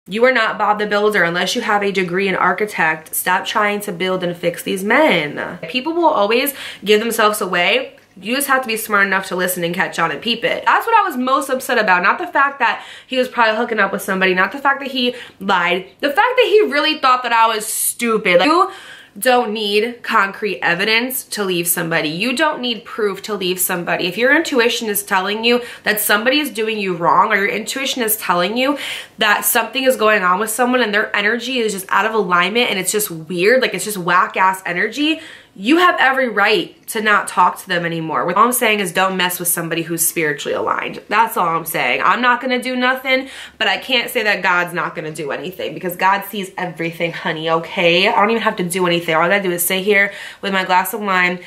You are not Bob the Builder. Unless you have a degree in architect, stop trying to build and fix these men. People will always give themselves away. You just have to be smart enough to listen and catch on and peep it. That's what I was most upset about. Not the fact that he was probably hooking up with somebody. Not the fact that he lied. The fact that he really thought that I was stupid. Like, you don't need concrete evidence to leave somebody. You don't need proof to leave somebody. If your intuition is telling you that somebody is doing you wrong, or your intuition is telling you that something is going on with someone and their energy is just out of alignment and it's just weird, like it's just whack ass energy, you have every right to not talk to them anymore. What I'm saying is don't mess with somebody who's spiritually aligned. That's all I'm saying. I'm not gonna do nothing, but I can't say that God's not gonna do anything, because God sees everything, honey, okay? I don't even have to do anything. All I gotta do is sit here with my glass of wine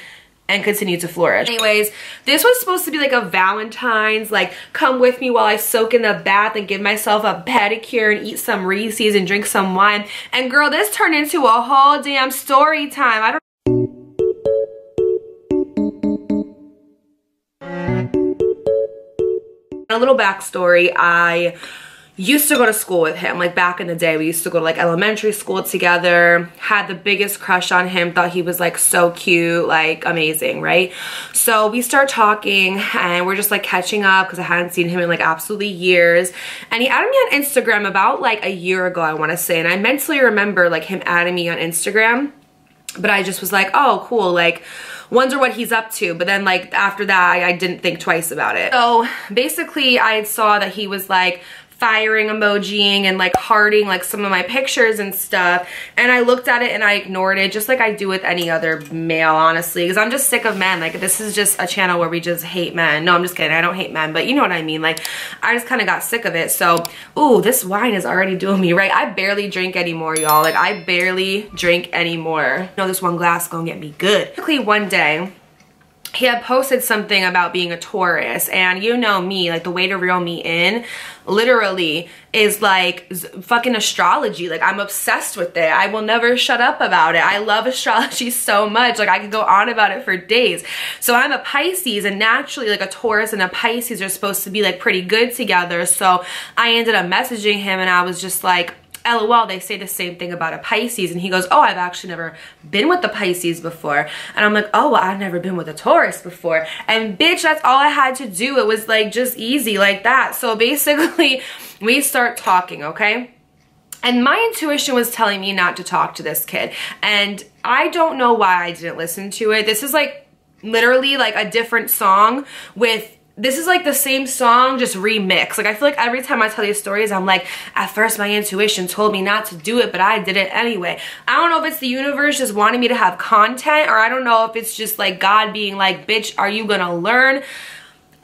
and continue to flourish. Anyways, this was supposed to be like a Valentine's, like come with me while I soak in the bath and give myself a pedicure and eat some Reese's and drink some wine. And girl, this turned into a whole damn story time. I don't A little backstory, I used to go to school with him. Like back in the day, we used to go to like elementary school together, had the biggest crush on him, thought he was like so cute, like amazing, right? So we start talking and we're just like catching up because I hadn't seen him in like absolutely years. And he added me on Instagram about like a year ago, I want to say. And I mentally remember like him adding me on Instagram, but I just was like, oh, cool, like wonder what he's up to. But then like after that, I didn't think twice about it. So basically I saw that he was like firing emojiing and like hearting like some of my pictures and stuff, and I looked at it and I ignored it, just like I do with any other male, honestly, because I'm just sick of men. Like this is just a channel where we just hate men. No, I'm just kidding, I don't hate men, but you know what I mean. Like I just kind of got sick of it. So ooh, this wine is already doing me right. I barely drink anymore, y'all. Like I barely drink anymore. You know, this one glass gonna get me good. Basically one day he had posted something about being a Taurus, and you know me, like the way to reel me in literally is like fucking astrology. Like I'm obsessed with it. I will never shut up about it. I love astrology so much. Like I could go on about it for days. So I'm a Pisces, and naturally like a Taurus and a Pisces are supposed to be like pretty good together. So I ended up messaging him and I was just like, LOL, they say the same thing about a Pisces. And he goes, oh, I've actually never been with the Pisces before. And I'm like, oh, well, I've never been with a Taurus before. And bitch, that's all I had to do. It was like just easy like that. So basically we start talking, okay? And my intuition was telling me not to talk to this kid. And I don't know why I didn't listen to it. This is like literally like a different song with, this is like the same song, just remixed. Like I feel like every time I tell these stories, I'm like, at first my intuition told me not to do it, but I did it anyway. I don't know if it's the universe just wanting me to have content, or I don't know if it's just like God being like, bitch, are you gonna learn?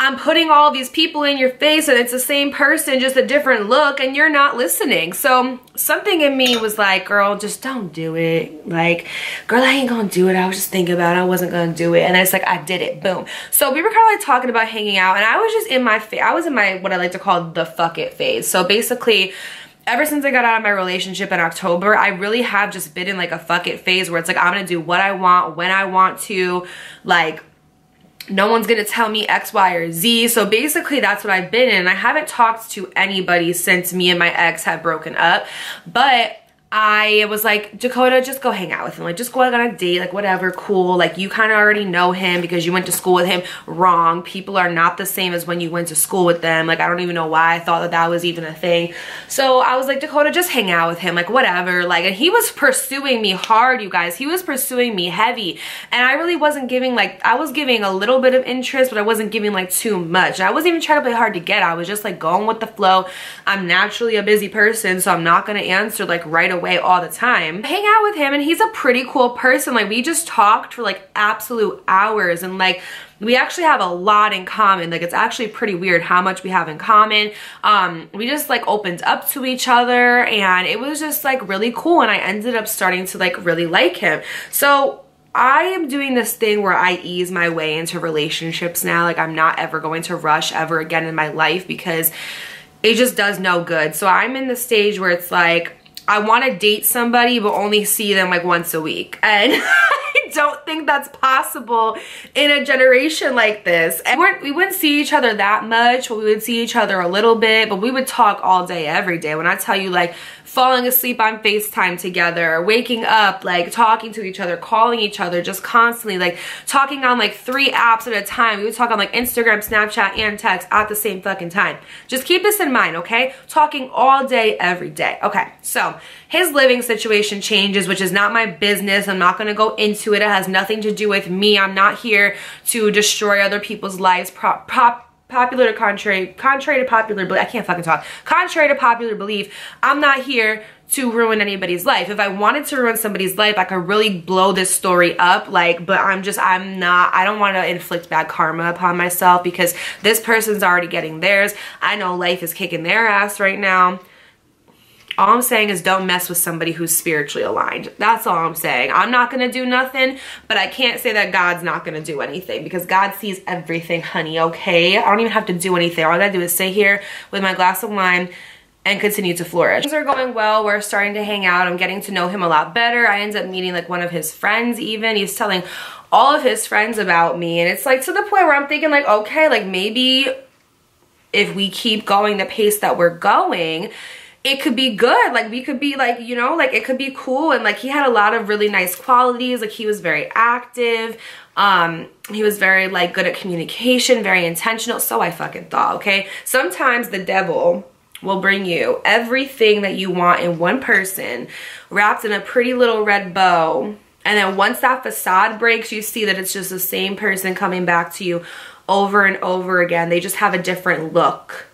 I'm putting all these people in your face and it's the same person, just a different look, and you're not listening. So something in me was like, girl, just don't do it. Like, girl, I ain't gonna do it. I was just thinking about it. I wasn't gonna do it. And then it's like, I did it. Boom. So we were kind of like talking about hanging out, and I was just in my, I was in my, what I like to call the fuck it phase. So basically, ever since I got out of my relationship in October, I really have just been in like a fuck it phase where it's like, I'm gonna do what I want, when I want to, like, no one's gonna tell me X, Y, or Z. So basically that's what I've been in. I haven't talked to anybody since me and my ex had broken up, but I was like, Dakota, just go hang out with him. Like, just go out on a date, like whatever, cool. Like you kind of already know him because you went to school with him. Wrong. People are not the same as when you went to school with them. Like, I don't even know why I thought that that was even a thing. So I was like, Dakota, just hang out with him, like whatever. Like, and he was pursuing me hard, you guys. He was pursuing me heavy. And I really wasn't giving, like, I was giving a little bit of interest, but I wasn't giving like too much. And I wasn't even trying to play hard to get. I was just like going with the flow. I'm naturally a busy person, so I'm not gonna answer like right away all the time. Hang out with him, and he's a pretty cool person. Like, we just talked for like absolute hours, and like we actually have a lot in common. Like, it's actually pretty weird how much we have in common. We just like opened up to each other, and it was just like really cool, and I ended up starting to like really like him. So I am doing this thing where I ease my way into relationships now. Like, I'm not ever going to rush ever again in my life because it just does no good. So I'm in the stage where it's like, I want to date somebody but only see them like once a week, and I don't think that's possible in a generation like this. And we wouldn't see each other that much, but we would see each other a little bit, but we would talk all day, every day. When I tell you, like, falling asleep on FaceTime together, waking up, like, talking to each other, calling each other, just constantly, like, talking on, like, 3 apps at a time. We would talk on, like, Instagram, Snapchat, and text at the same fucking time. Just keep this in mind, okay? Talking all day, every day. Okay, so his living situation changes, which is not my business. I'm not going to go into it. It has nothing to do with me. I'm not here to destroy other people's lives. Contrary to popular belief, I can't fucking talk. Contrary to popular belief, I'm not here to ruin anybody's life. If I wanted to ruin somebody's life, I could really blow this story up, like, but I don't want to inflict bad karma upon myself because this person's already getting theirs. I know life is kicking their ass right now. All I'm saying is don't mess with somebody who's spiritually aligned. That's all I'm saying. I'm not going to do nothing, but I can't say that God's not going to do anything because God sees everything, honey, okay? I don't even have to do anything. All I got to do is sit here with my glass of wine and continue to flourish. Things are going well. We're starting to hang out. I'm getting to know him a lot better. I end up meeting, like, one of his friends even. He's telling all of his friends about me, and it's, like, to the point where I'm thinking, like, okay, like, maybe if we keep going the pace that we're going, it could be good. Like, we could be, like, you know, like, it could be cool. And, like, he had a lot of really nice qualities. Like, he was very active. He was very, like, good at communication, very intentional. So I fucking thought, okay? Sometimes the devil will bring you everything that you want in one person wrapped in a pretty little red bow. And then once that facade breaks, you see that it's just the same person coming back to you over and over again. They just have a different look.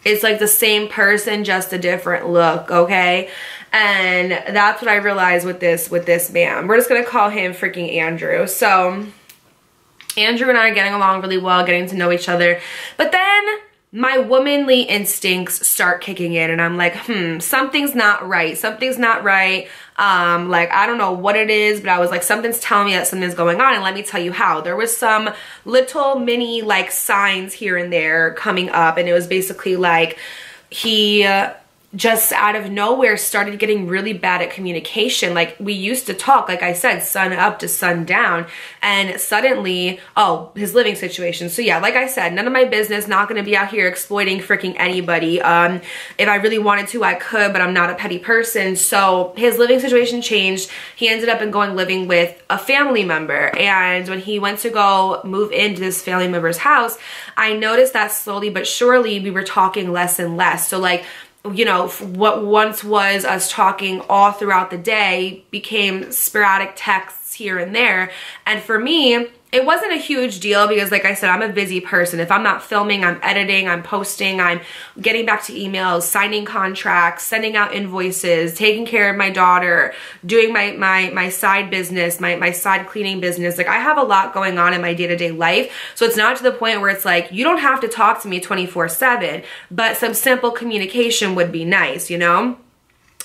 It's like the same person, just a different look, okay? And that's what I realized with this man. We're just gonna call him freaking Andrew. So Andrew and I are getting along really well, getting to know each other. But then my womanly instincts start kicking in and I'm like, something's not right. Something's not right. Like, I don't know what it is, but I was like, something's telling me that something's going on. And let me tell you how. There was some little mini, like, signs here and there coming up. And it was basically like he just out of nowhere started getting really bad at communication. Like, we used to talk, like I said, sun up to sun down, and suddenly, oh, his living situation. So yeah, like I said, none of my business, not gonna be out here exploiting freaking anybody. If I really wanted to, I could, but I'm not a petty person. So his living situation changed. He ended up living with a family member, and when he went to go move into this family member's house, I noticed that slowly but surely we were talking less and less. So, like, you know, what once was us talking all throughout the day became sporadic texts here and there. And for me, it wasn't a huge deal because, like I said, I'm a busy person. If I'm not filming, I'm editing, I'm posting, I'm getting back to emails, signing contracts, sending out invoices, taking care of my daughter, doing my side business, my side cleaning business. Like, I have a lot going on in my day-to-day life. So it's not to the point where it's like, you don't have to talk to me 24/7, but some simple communication would be nice, you know?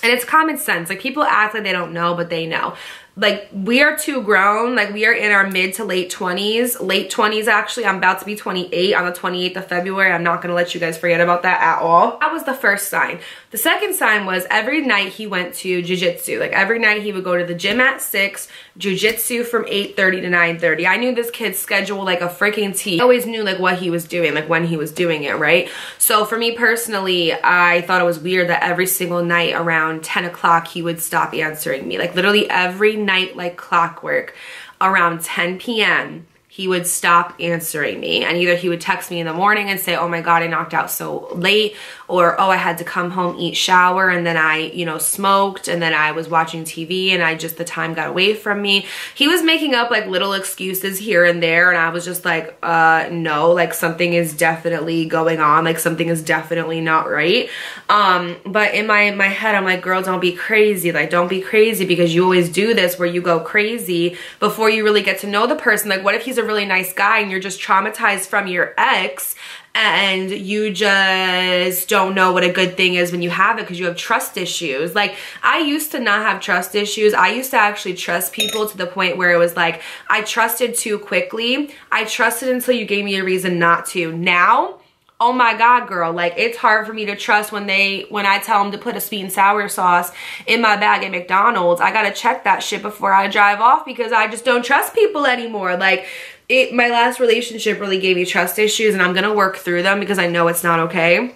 And it's common sense. Like, people act like they don't know, but they know. Like, we are too grown. Like, we are in our mid to late 20s. Late 20s, actually. I'm about to be 28 on the 28th of February. I'm not going to let you guys forget about that at all. That was the first sign. The second sign was every night he went to jiu-jitsu. Like, every night he would go to the gym at 6, jiu-jitsu from 8:30 to 9:30. I knew this kid's schedule like a freaking T. I always knew, like, what he was doing, like, when he was doing it, right? So for me personally, I thought it was weird that every single night around 10 o'clock he would stop answering me. Like, literally every night, like clockwork, around 10 p.m. he would stop answering me, and either he would text me in the morning and say, oh my God, I knocked out so late, or, oh, I had to come home, eat, shower, and then I, you know, smoked, and then I was watching TV, and the time got away from me. He was making up, like, little excuses here and there, and I was just like, no, like, something is definitely going on, like, something is definitely not right. But in my head, I'm like, girl, don't be crazy. Like, don't be crazy, because you always do this where you go crazy before you really get to know the person. Like, what if he's a really nice guy and you're just traumatized from your ex, and you just don't know what a good thing is when you have it because you have trust issues. Like, I used to not have trust issues. I used to actually trust people to the point where it was like, I trusted too quickly. I trusted until you gave me a reason not to. Now, oh my God, girl, like it's hard for me to trust when I tell them to put a sweet and sour sauce in my bag at McDonald's. I gotta check that shit before I drive off because I just don't trust people anymore. Like my last relationship really gave me trust issues, and I'm gonna work through them because I know it's not okay.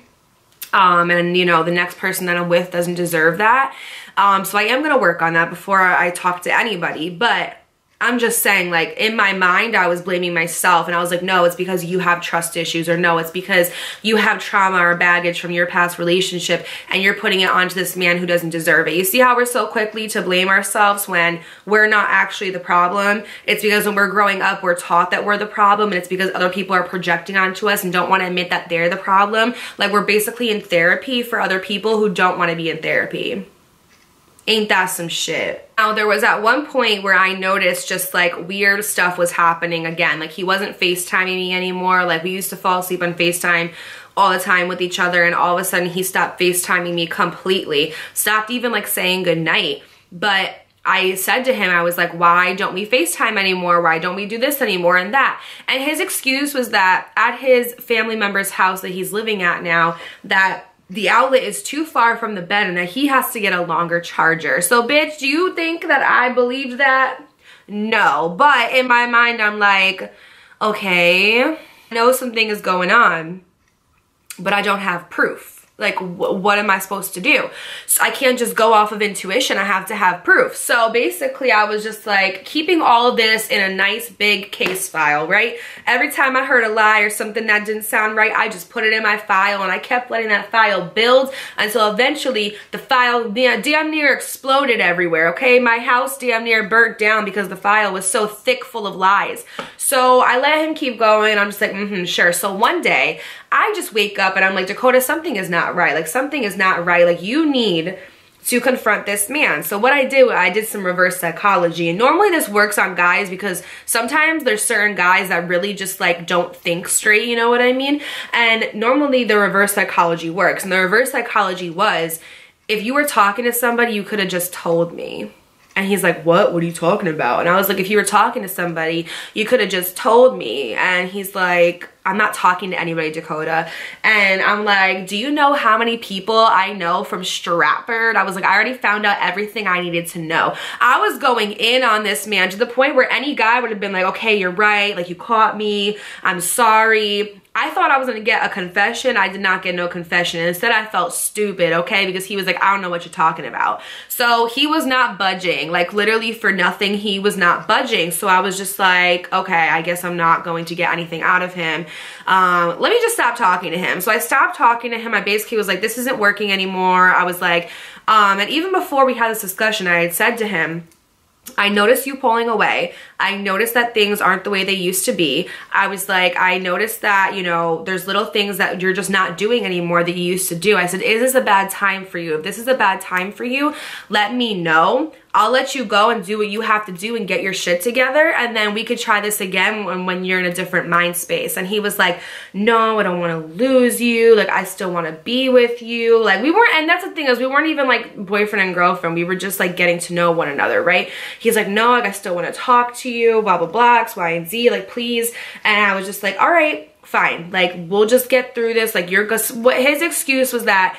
And you know, the next person that I'm with doesn't deserve that. So I am gonna work on that before I talk to anybody. But I'm just saying, like, in my mind, I was blaming myself, and I was like, no, it's because you have trust issues, or no, it's because you have trauma or baggage from your past relationship, and you're putting it onto this man who doesn't deserve it. You see how we're so quickly to blame ourselves when we're not actually the problem? It's because when we're growing up, we're taught that we're the problem, and it's because other people are projecting onto us and don't want to admit that they're the problem. Like, we're basically in therapy for other people who don't want to be in therapy. Ain't that some shit? Now, there was at one point where I noticed just like weird stuff was happening again. Like, he wasn't FaceTiming me anymore. Like, we used to fall asleep on FaceTime all the time with each other, and all of a sudden he stopped FaceTiming me completely. Stopped even like saying goodnight. But I said to him, I was like, why don't we FaceTime anymore? Why don't we do this anymore and that? And his excuse was that at his family member's house that he's living at now, that the outlet is too far from the bed and that he has to get a longer charger. So bitch, do you think that I believed that? No, but in my mind, I'm like, okay, I know something is going on, but I don't have proof. Like, what am I supposed to do? So I can't just go off of intuition. I have to have proof. So basically, I was just like keeping all of this in a nice big case file, right? Every time I heard a lie or something that didn't sound right, I just put it in my file, and I kept letting that file build until eventually the file damn near exploded everywhere, okay? My house damn near burnt down because the file was so thick full of lies. So I let him keep going, and I'm just like, sure. So one day, I just wake up and I'm like, Dakota, something is not right. Like, something is not right. Like, you need to confront this man. So what I did some reverse psychology. And normally this works on guys because sometimes there's certain guys that really just like don't think straight, you know what I mean? And normally the reverse psychology works. And the reverse psychology was, if you were talking to somebody, you could have just told me. And he's like, what are you talking about? And I was like, if you were talking to somebody, you could have just told me. And he's like, I'm not talking to anybody, Dakota. And I'm like, do you know how many people I know from Stratford? I was like, I already found out everything I needed to know. I was going in on this man to the point where any guy would have been like, okay, you're right. Like, you caught me. I'm sorry. I thought I was gonna get a confession. I did not get no confession. Instead, I felt stupid, okay? Because he was like, I don't know what you're talking about. So he was not budging. Like, literally for nothing, he was not budging. So I was just like, okay, I guess I'm not going to get anything out of him. Let me just stop talking to him. So I stopped talking to him. I basically was like, this isn't working anymore. I was like, and even before we had this discussion, I had said to him, I noticed you pulling away. I noticed that things aren't the way they used to be. I was like, I noticed that, you know, there's little things that you're just not doing anymore that you used to do. I said, is this a bad time for you? If this is a bad time for you, let me know. I'll let you go and do what you have to do and get your shit together, and then we could try this again when you're in a different mind space. And he was like, no, I don't want to lose you. Like, I still want to be with you. Like, we weren't, and that's the thing is, we weren't even like boyfriend and girlfriend. We were just like getting to know one another, right? He's like, no, like, I still want to talk to you, blah, blah, blah, X, Y, and Z, like, please. And I was just like, all right, fine. Like, we'll just get through this. Like, his excuse was that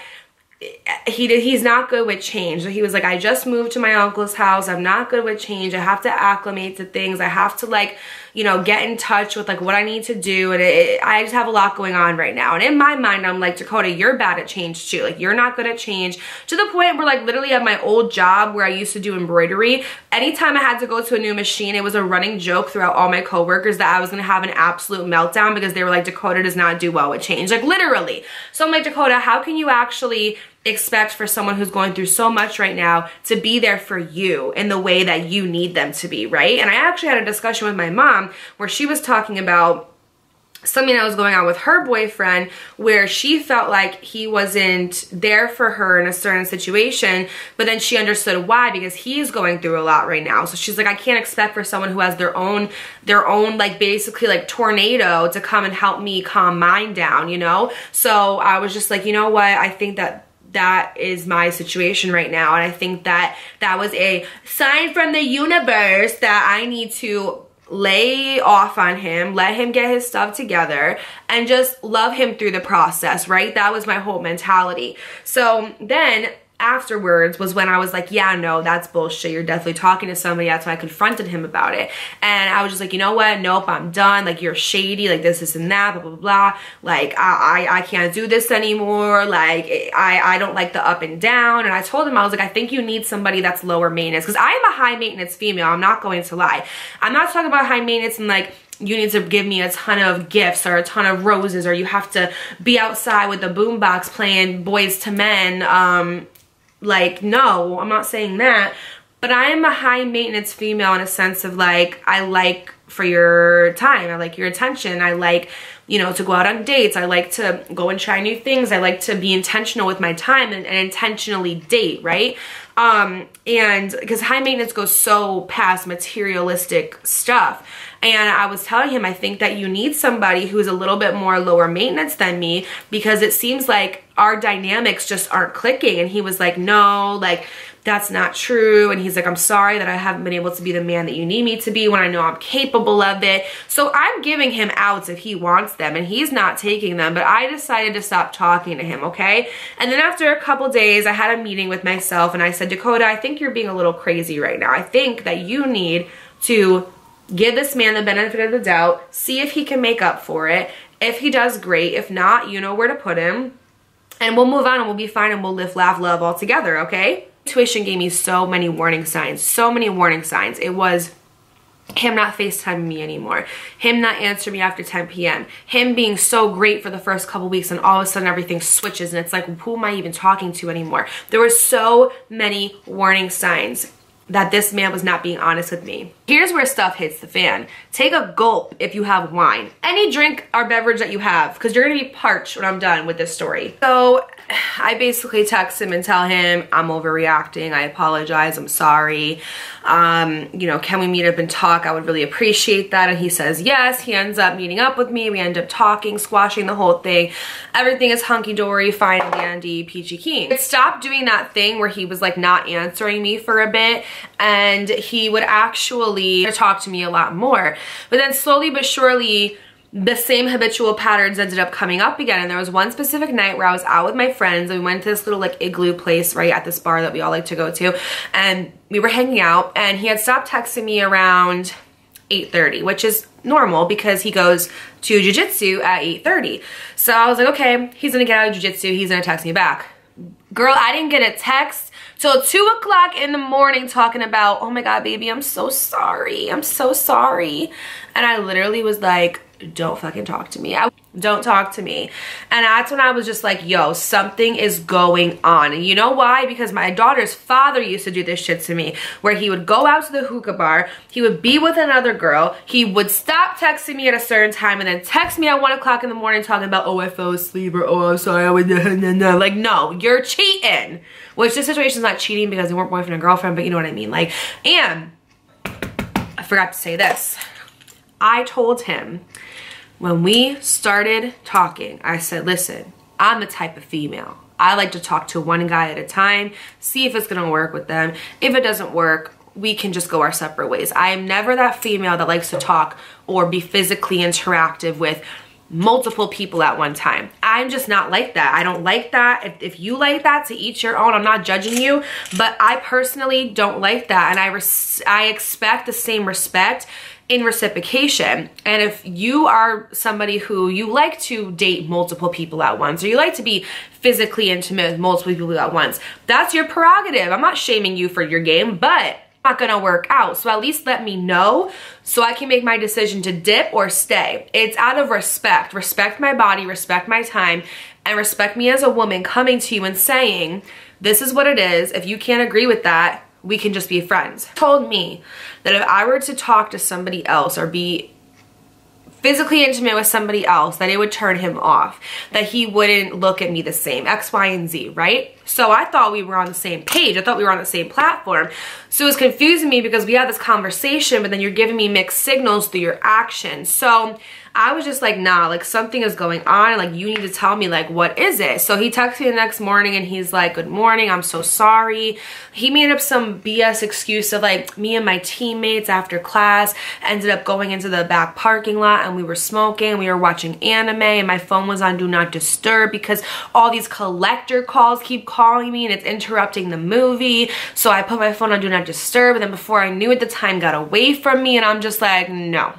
he's not good with change. So he was like, I just moved to my uncle's house. I'm not good with change. I have to acclimate to things. I have to, like, you know, get in touch with like what I need to do. And I just have a lot going on right now. And in my mind, I'm like, Dakota, you're bad at change too. Like, you're not good at change, to the point where, like, literally at my old job where I used to do embroidery, anytime I had to go to a new machine, it was a running joke throughout all my coworkers that I was going to have an absolute meltdown because they were like, Dakota does not do well with change. Like, literally. So I'm like, Dakota, how can you actually expect for someone who's going through so much right now to be there for you in the way that you need them to be, right? And I actually had a discussion with my mom where she was talking about something that was going on with her boyfriend, where she felt like he wasn't there for her in a certain situation, but then she understood why, because he's going through a lot right now. So she's like, I can't expect for someone who has their own like, basically like tornado to come and help me calm mine down, you know? So I was just like, you know what? I think that is my situation right now, and I think that was a sign from the universe that I need to lay off on him, let him get his stuff together, and just love him through the process, right? That was my whole mentality. So then afterwards was when I was like, yeah, no, that's bullshit. You're definitely talking to somebody. That's why I confronted him about it. And I was just like, you know what? Nope, I'm done. Like, you're shady. Like, this and that, blah, blah, blah. Like, I can't do this anymore. Like, I don't like the up and down. And I told him, I was like, I think you need somebody that's lower maintenance. Because I am a high maintenance female. I'm not going to lie. I'm not talking about high maintenance and like, you need to give me a ton of gifts or a ton of roses, or you have to be outside with the boombox playing Boys to Men. Like, no, I'm not saying that, but I am a high maintenance female in a sense of like, I like for your time, I like your attention, I like, you know, to go out on dates, I like to go and try new things, I like to be intentional with my time and intentionally date, right? And because high maintenance goes so past materialistic stuff. And I was telling him, I think that you need somebody who's a little bit more lower maintenance than me, because it seems like our dynamics just aren't clicking. And he was like, no, like, that's not true. And he's like, I'm sorry that I haven't been able to be the man that you need me to be when I know I'm capable of it. So I'm giving him outs if he wants them, and he's not taking them. But I decided to stop talking to him, okay? And then after a couple days, I had a meeting with myself, and I said, Dakota, I think you're being a little crazy right now. I think that you need to give this man the benefit of the doubt, see if he can make up for it. If he does, great. If not, you know where to put him. And we'll move on and we'll be fine and we'll live, laugh, love all together, okay? Tuition gave me so many warning signs, so many warning signs. It was him not FaceTiming me anymore, him not answering me after 10 p.m., him being so great for the first couple weeks and all of a sudden everything switches and it's like, who am I even talking to anymore? There were so many warning signs that this man was not being honest with me. Here's where stuff hits the fan. Take a gulp if you have wine. Any drink or beverage that you have, because you're gonna be parched when I'm done with this story. So I basically text him and tell him I'm overreacting, I apologize, I'm sorry. You know, can we meet up and talk? I would really appreciate that. And he says yes. He ends up meeting up with me. We end up talking, squashing the whole thing. Everything is hunky-dory, fine and dandy, peachy keen. It stopped doing that thing where he was like not answering me for a bit, and he would actually talk to me a lot more. But then slowly but surely, the same habitual patterns ended up coming up again. And there was one specific night where I was out with my friends and we went to this little like igloo place right at this bar that we all like to go to, and we were hanging out, and he had stopped texting me around 8:30, which is normal because he goes to jiu-jitsu at 8:30. So I was like, okay, he's gonna get out of jiu-jitsu, he's gonna text me back. Girl, I didn't get a text till 2 o'clock in the morning talking about, oh my God, baby, I'm so sorry. I'm so sorry. And I literally was like, don't fucking talk to me. Don't talk to me. And that's when I was just like, yo, something is going on. And you know why? Because my daughter's father used to do this shit to me, where he would go out to the hookah bar, he would be with another girl, he would stop texting me at a certain time and then text me at 1 o'clock in the morning talking about, oh, I fell asleep, or oh, I'm sorry, I was like, no, you're cheating. Which this situation's not cheating because they weren't boyfriend and girlfriend, but you know what I mean. Like, and I forgot to say this. I told him, when we started talking, I said, listen, I'm the type of female. I like to talk to one guy at a time, see if it's gonna work with them. If it doesn't work, we can just go our separate ways. I am never that female that likes to talk or be physically interactive with multiple people at one time. I'm just not like that. I don't like that. If you like that, to each your own. I'm not judging you, but I personally don't like that. And I expect the same respect in reciprocation. And if you are somebody who you like to date multiple people at once, or you like to be physically intimate with multiple people at once, that's your prerogative. I'm not shaming you for your game, but not gonna work out. So at least let me know so I can make my decision to dip or stay. It's out of respect. Respect my body, respect my time, and respect me as a woman coming to you and saying, this is what it is. If you can't agree with that, we can just be friends. Told me that if I were to talk to somebody else or be physically intimate with somebody else, that it would turn him off, that he wouldn't look at me the same, X, Y, and Z, right? So I thought we were on the same page. I thought we were on the same platform. So it was confusing me because we had this conversation, but then you're giving me mixed signals through your actions. So I was just like, nah, like something is going on. Like you need to tell me, like, what is it? So he texted me the next morning and he's like, good morning, I'm so sorry. He made up some BS excuse of like, me and my teammates after class ended up going into the back parking lot and we were smoking, we were watching anime, and my phone was on do not disturb because all these collector calls keep calling me and it's interrupting the movie. So I put my phone on do not disturb, and then before I knew it, the time got away from me, and I'm just like, no,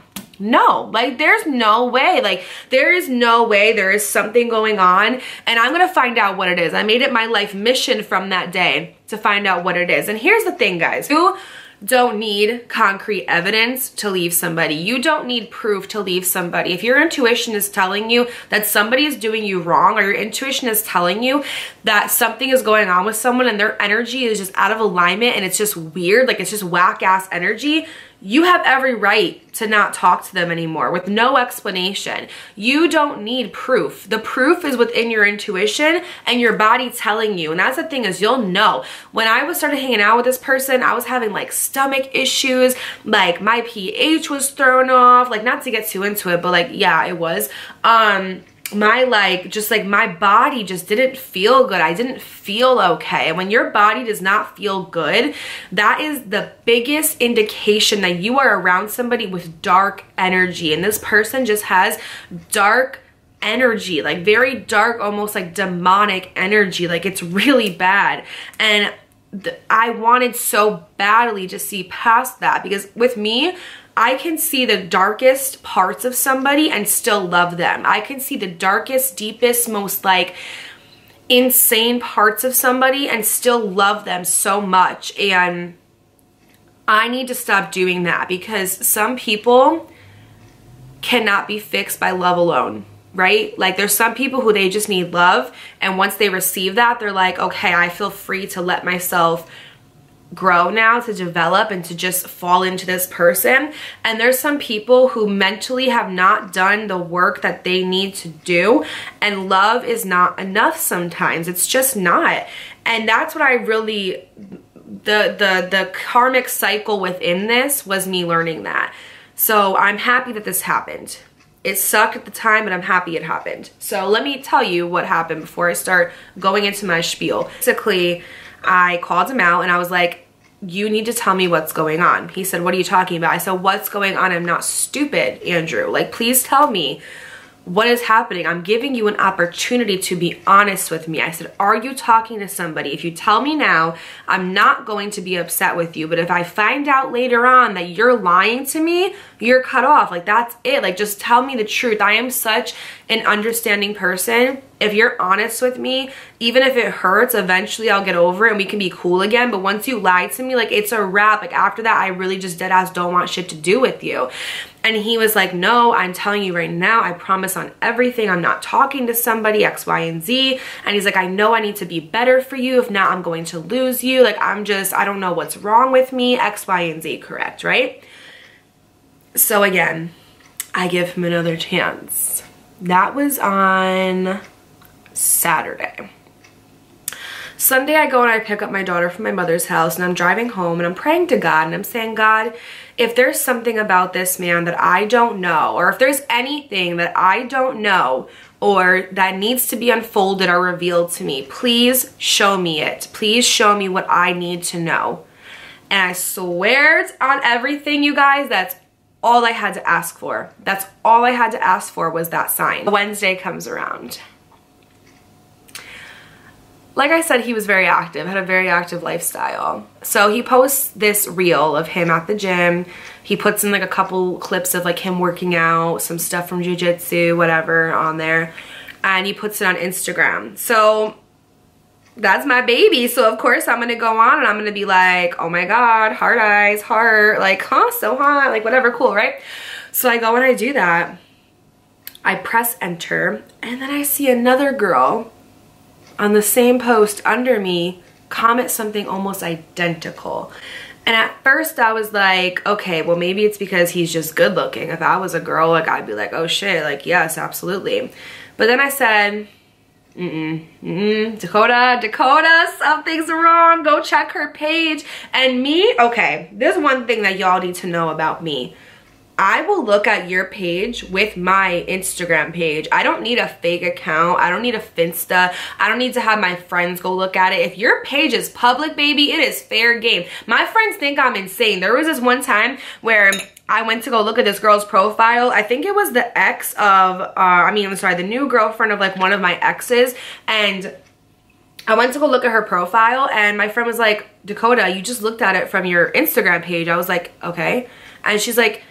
like there's no way, like there is no way, there is something going on, and I'm gonna find out what it is. I made it my life mission from that day to find out what it is. And here's the thing, guys, you don't need concrete evidence to leave somebody. You don't need proof to leave somebody. If your intuition is telling you that somebody is doing you wrong, or your intuition is telling you that something is going on with someone and their energy is just out of alignment and it's just weird, like it's just whack ass energy, you have every right to not talk to them anymore with no explanation. You don't need proof. The proof is within your intuition and your body telling you. And that's the thing, is you'll know. When I started hanging out with this person, I was having like stomach issues, like my pH was thrown off, like not to get too into it, but like, yeah, it was. My my body just didn't feel good. I didn't feel okay. And when your body does not feel good, that is the biggest indication that you are around somebody with dark energy. And this person just has dark energy, like very dark, almost like demonic energy. Like it's really bad. And I wanted so badly to see past that, because with me, I can see the darkest parts of somebody and still love them. I can see the darkest, deepest, most like insane parts of somebody and still love them so much. And I need to stop doing that, because some people cannot be fixed by love alone, right? Like there's some people who they just need love, and once they receive that, they're like, okay, I feel free to let myself grow now, to develop, and to just fall into this person. And there's some people who mentally have not done the work that they need to do, and love is not enough sometimes. It's just not. And that's what I really, the karmic cycle within this was me learning that. So I'm happy that this happened. It sucked at the time, but I'm happy it happened. So let me tell you what happened before I start going into my spiel. Basically, I called him out and I was like, you need to tell me what's going on. He said, what are you talking about? I said, what's going on? I'm not stupid, Andrew. Like, please tell me what is happening. I'm giving you an opportunity to be honest with me. I said, are you talking to somebody? If you tell me now, I'm not going to be upset with you. But if I find out later on that you're lying to me, you're cut off. Like, that's it. Like, just tell me the truth. I am such an understanding person. If you're honest with me, even if it hurts, eventually I'll get over it and we can be cool again. But once you lie to me, like, it's a wrap. Like, after that, I really just dead ass don't want shit to do with you. And he was like, no, I'm telling you right now, I promise on everything, I'm not talking to somebody, X, Y, and Z. And he's like, I know I need to be better for you. If not, I'm going to lose you. Like, I don't know what's wrong with me, X, Y, and Z, correct, right? So again, I give him another chance. That was on Saturday. Sunday, I go and I pick up my daughter from my mother's house, and I'm driving home and I'm praying to God and I'm saying, God, if there's something about this man that I don't know, or if there's anything that I don't know or that needs to be unfolded or revealed to me, please show me it. Please show me what I need to know. And I swear on everything, you guys, that's all I had to ask for. That's all I had to ask for was that sign. Wednesday comes around. Like I said, he was very active, had a very active lifestyle. So he posts this reel of him at the gym. He puts in like a couple clips of like him working out, some stuff from jiu-jitsu, whatever on there. And he puts it on Instagram. So that's my baby. So of course I'm gonna go on and I'm gonna be like, oh my God, hard eyes, heart, like, huh, so hot, like whatever, cool, right? So I go and I do that. I press enter, and then I see another girl on the same post under me comment something almost identical. And at first I was like, okay, well maybe it's because he's just good looking. If I was a girl, like I'd be like, oh shit, like yes, absolutely. But then I said, Dakota, something's wrong. Go check her page. And me, okay, there's one thing that y'all need to know about me. I will look at your page with my Instagram page. I don't need a fake account. I don't need a Finsta. I don't need to have my friends go look at it. If your page is public, baby, it is fair game. My friends think I'm insane. There was this one time where I went to go look at this girl's profile. I think it was the ex of, the new girlfriend of like one of my exes. And I went to go look at her profile and my friend was like, Dakota, you just looked at it from your Instagram page. I was like, okay. And she's like,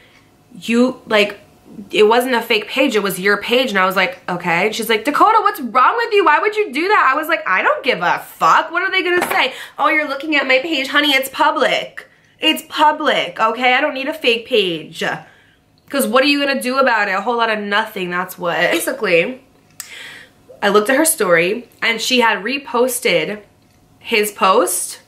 it wasn't a fake page, it was your page. And I was like, okay. And she's like, Dakota, what's wrong with you? Why would you do that? I was like, I don't give a fuck. What are they gonna say? Oh, you're looking at my page. Honey, it's public. It's public, okay? I don't need a fake page. Because what are you gonna do about it? A whole lot of nothing, that's what. Basically, I looked at her story and she had reposted his post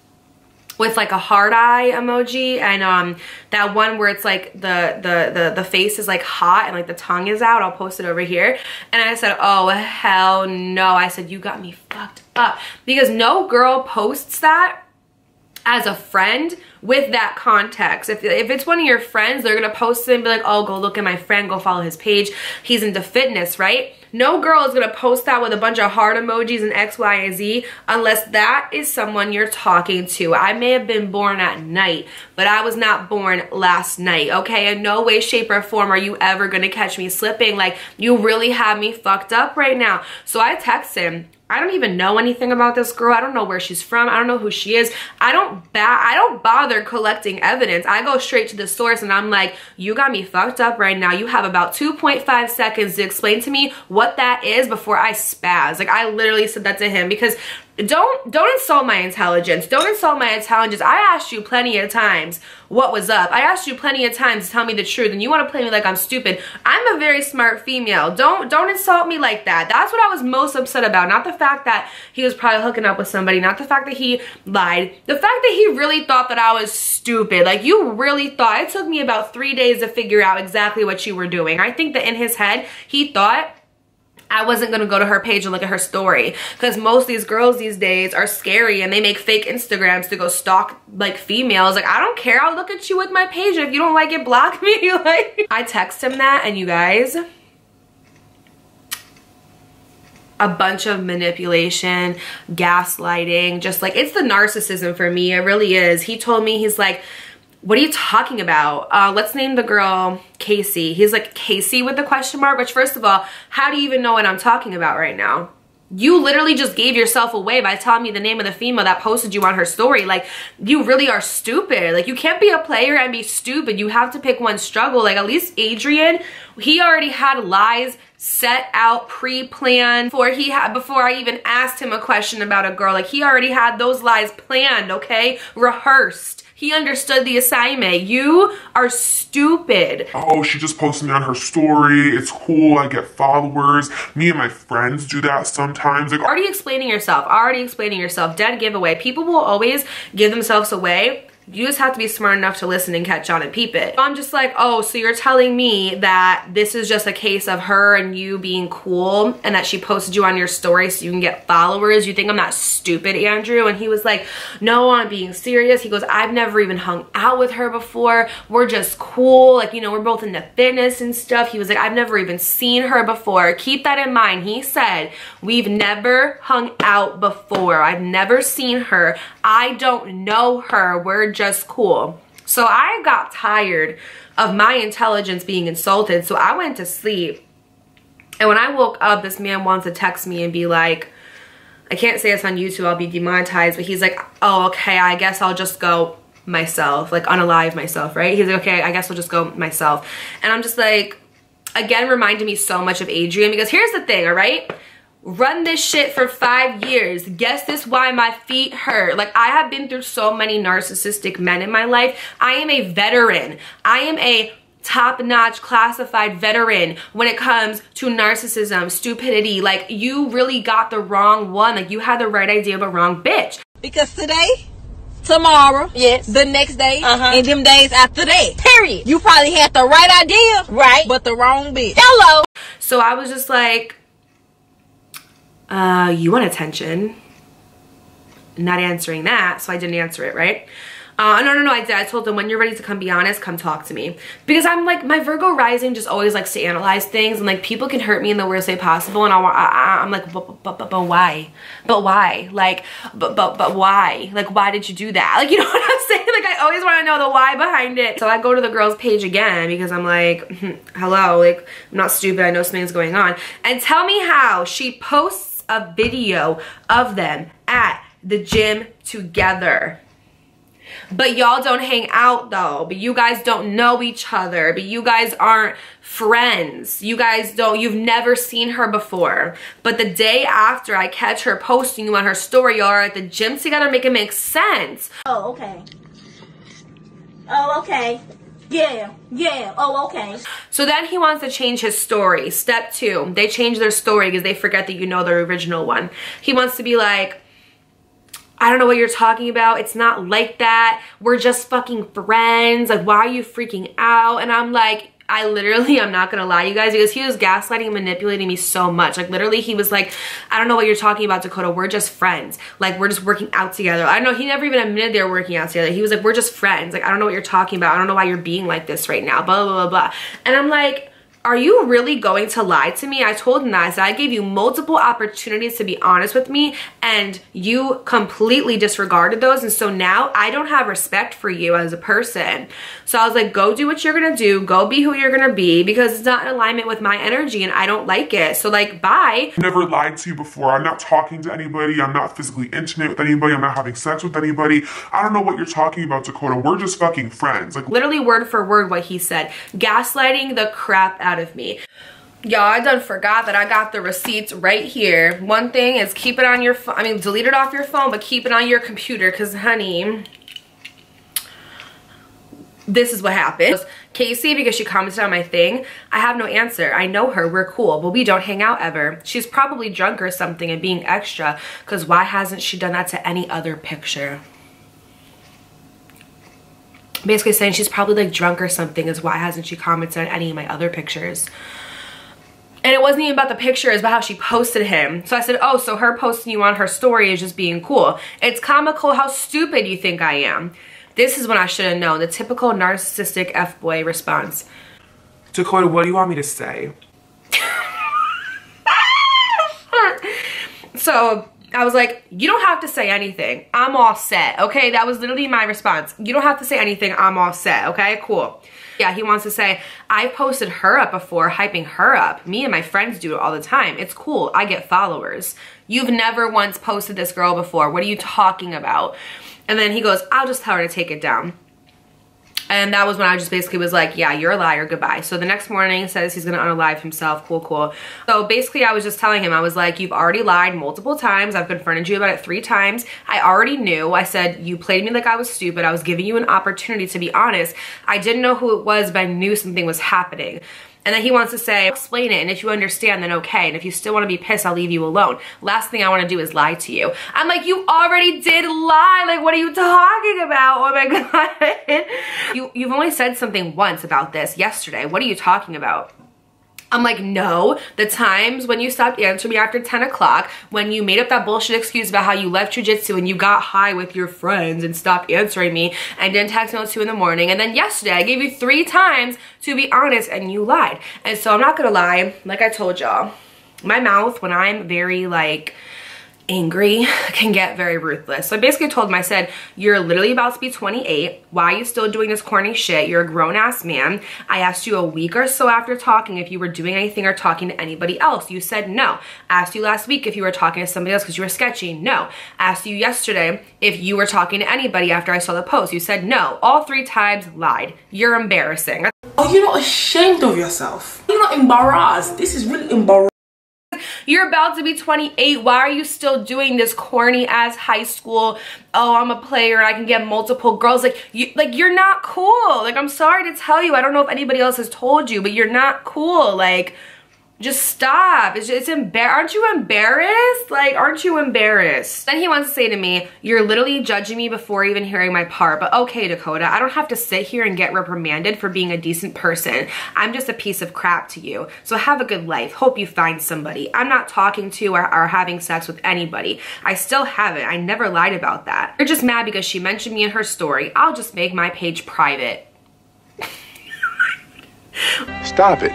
with like a heart eye emoji and that one where it's like the face is like hot and like the tongue is out. I'll post it over here. And I said, oh hell no. I said, you got me fucked up, because no girl posts that as a friend with that context. If it's one of your friends, they're gonna post it and be like, oh, go look at my friend, go follow his page, he's into fitness, right? No girl is gonna post that with a bunch of heart emojis and X, Y, and Z unless that is someone you're talking to. I may have been born at night, but I was not born last night, okay? In no way, shape, or form are you ever gonna catch me slipping. Like, you really have me fucked up right now. So I text him. I don't even know anything about this girl. I don't know where she's from. I don't know who she is. I don't bother collecting evidence. I go straight to the source and I'm like, you got me fucked up right now. You have about 2.5 seconds to explain to me what that is before I spaz. Like, I literally said that to him because don't insult my intelligence. Don't insult my intelligence. I asked you plenty of times what was up. I asked you plenty of times to tell me the truth, and you want to play me like I'm stupid. I'm a very smart female. Don't insult me like that. That's what I was most upset about. Not the fact that he was probably hooking up with somebody. Not the fact that he lied. The fact that he really thought that I was stupid. Like, you really thought. It took me about 3 days to figure out exactly what you were doing. I think that in his head, he thought I wasn't gonna go to her page and look at her story, because most of these girls these days are scary and they make fake Instagrams to go stalk like females. Like, I don't care, I'll look at you with my page, and if you don't like it, block me. Like, I text him that, and you guys, a bunch of manipulation, gaslighting, just like, it's the narcissism for me. It really is. He told me, he's like, what are you talking about? Let's name the girl Casey. He's like, Casey with the question mark, which, first of all, how do you even know what I'm talking about right now? You literally just gave yourself away by telling me the name of the female that posted you on her story. Like, you really are stupid. Like, you can't be a player and be stupid. You have to pick one struggle. Like, at least Adrian, he already had lies set out, pre-planned before I even asked him a question about a girl. Like, he already had those lies planned, okay? Rehearsed. He understood the assignment. You are stupid. Oh, she just posted me on her story. It's cool. I get followers. Me and my friends do that sometimes. Like, already explaining yourself. Already explaining yourself. Dead giveaway. People will always give themselves away. You just have to be smart enough to listen and catch on and peep it. I'm just like, oh, so you're telling me that this is just a case of her and you being cool and that she posted you on your story so you can get followers? You think I'm not stupid, Andrew? And he was like, no, I'm being serious. He goes, I've never even hung out with her before. We're just cool. Like, you know, we're both into fitness and stuff. He was like, I've never even seen her before. Keep that in mind. He said, we've never hung out before. I've never seen her. I don't know her. We're just cool. So I got tired of my intelligence being insulted, so I went to sleep. And when I woke up, this man wants to text me and be like, I can't say this on YouTube, I'll be demonetized, but he's like, oh, okay, I guess I'll just go myself, like unalive myself, right? He's like, okay, I guess I'll just go myself. And I'm just like, again, reminded me so much of Adrian, because here's the thing, all right? Run this shit for 5 years. Guess this why my feet hurt. Like, I have been through so many narcissistic men in my life. I am a veteran. I am a top-notch classified veteran when it comes to narcissism, stupidity. Like, you really got the wrong one. Like, you had the right idea but wrong bitch. Because today, tomorrow, yes, the next day, and them days after that, period, you probably had the right idea, right, but the wrong bitch. Hello. So I was just like, You want attention. Not answering that, so I didn't answer it, right? No, I did. I told them, when you're ready to come be honest, come talk to me. Because I'm like, my Virgo rising just always likes to analyze things, and like people can hurt me in the worst way possible, and I'm like, but why? But why? Like, but why? Like, why did you do that? Like, you know what I'm saying? Like, I always want to know the why behind it. So I go to the girl's page again because I'm like, hello, like, I'm not stupid. I know something's going on. And tell me how she posts a video of them at the gym together. But y'all don't hang out though. But you guys don't know each other. But you guys aren't friends. You guys don't, you've never seen her before. But the day after I catch her posting you on her story, y'all are at the gym together, make it make sense. Oh, okay. Oh, okay. Yeah, oh, okay. So then he wants to change his story. Step 2, they change their story because they forget that you know their original one. He wants to be like, I don't know what you're talking about. It's not like that. We're just fucking friends. Like, why are you freaking out? And I'm like, I'm not gonna lie, you guys, because he was gaslighting and manipulating me so much. Like, literally, he was like, I don't know what you're talking about, Dakota. We're just friends. Like, we're just working out together. I don't know. He never even admitted they were working out together. He was like, we're just friends. Like, I don't know what you're talking about. I don't know why you're being like this right now. Blah, blah, blah, blah. And I'm like, are you really going to lie to me? I told him that. I said, I gave you multiple opportunities to be honest with me, and you completely disregarded those. And so now I don't have respect for you as a person. So I was like, go do what you're gonna do. Go be who you're gonna be, because it's not in alignment with my energy and I don't like it. So like, bye. I've never lied to you before. I'm not talking to anybody. I'm not physically intimate with anybody. I'm not having sex with anybody. I don't know what you're talking about, Dakota. We're just fucking friends. Like, literally word for word what he said. Gaslighting the crap out of me. Y'all, I done forgot that I got the receipts right here. One thing is keep it on your phone. I mean, delete it off your phone, but keep it on your computer, because honey, this is what happened. Casey, because she commented on my thing, I have no answer. I know her, we're cool, but we don't hang out ever. She's probably drunk or something and being extra, because why hasn't she done that to any other picture? Basically saying she's probably like drunk or something, is why hasn't she commented on any of my other pictures. And it wasn't even about the picture, it's about how she posted him. So I said, oh, so her posting you on her story is just being cool. It's comical how stupid you think I am. This is when I should have known. The typical narcissistic F-boy response. Dakota, what do you want me to say? So I was like, you don't have to say anything. I'm all set, okay? That was literally my response. You don't have to say anything. I'm all set, okay? Cool. Yeah, he wants to say, I posted her up before, hyping her up. Me and my friends do it all the time. It's cool. I get followers. You've never once posted this girl before. What are you talking about? And then he goes, I'll just tell her to take it down. And that was when I just basically was like, yeah, you're a liar, goodbye. So the next morning says he's gonna unalive himself, cool. So basically I was just telling him, I was like, you've already lied multiple times. I've confronted you about it 3 times. I already knew. I said, you played me like I was stupid. I was giving you an opportunity to be honest. I didn't know who it was, but I knew something was happening. And then he wants to say, explain it, and if you understand, then okay. And if you still want to be pissed, I'll leave you alone. Last thing I want to do is lie to you. I'm like, you already did lie. Like, what are you talking about? Oh my God. You've only said something once about this yesterday. What are you talking about? I'm like, no, the times when you stopped answering me after 10 o'clock, when you made up that bullshit excuse about how you left jujitsu and you got high with your friends and stopped answering me and didn't text me until 2 in the morning. And then yesterday, I gave you 3 times to be honest and you lied. And so I'm not gonna lie, like I told y'all, my mouth, when I'm very like angry, can get very ruthless. So I basically told him, I said, you're literally about to be 28. Why are you still doing this corny shit? You're a grown-ass man. I asked you a week or so after talking if you were doing anything or talking to anybody else. You said no. Asked you last week if you were talking to somebody else because you were sketchy. No. Asked you yesterday if you were talking to anybody after I saw the post. You said no. All 3 times lied. You're embarrassing. Are you not ashamed of yourself? You're not embarrassed. This is really embarrassing. You're about to be 28. Why are you still doing this corny ass high school, oh, I'm a player and I can get multiple girls? Like, you're not cool. Like, I'm sorry to tell you. I don't know if anybody else has told you, but you're not cool. Like, Just stop. It's aren't you embarrassed? Like, aren't you embarrassed? Then he wants to say to me, you're literally judging me before even hearing my part. But okay, Dakota, I don't have to sit here and get reprimanded for being a decent person. I'm just a piece of crap to you. So have a good life. Hope you find somebody. I'm not talking to or having sex with anybody. I still haven't. I never lied about that. You're just mad because she mentioned me in her story. I'll just make my page private. Stop it.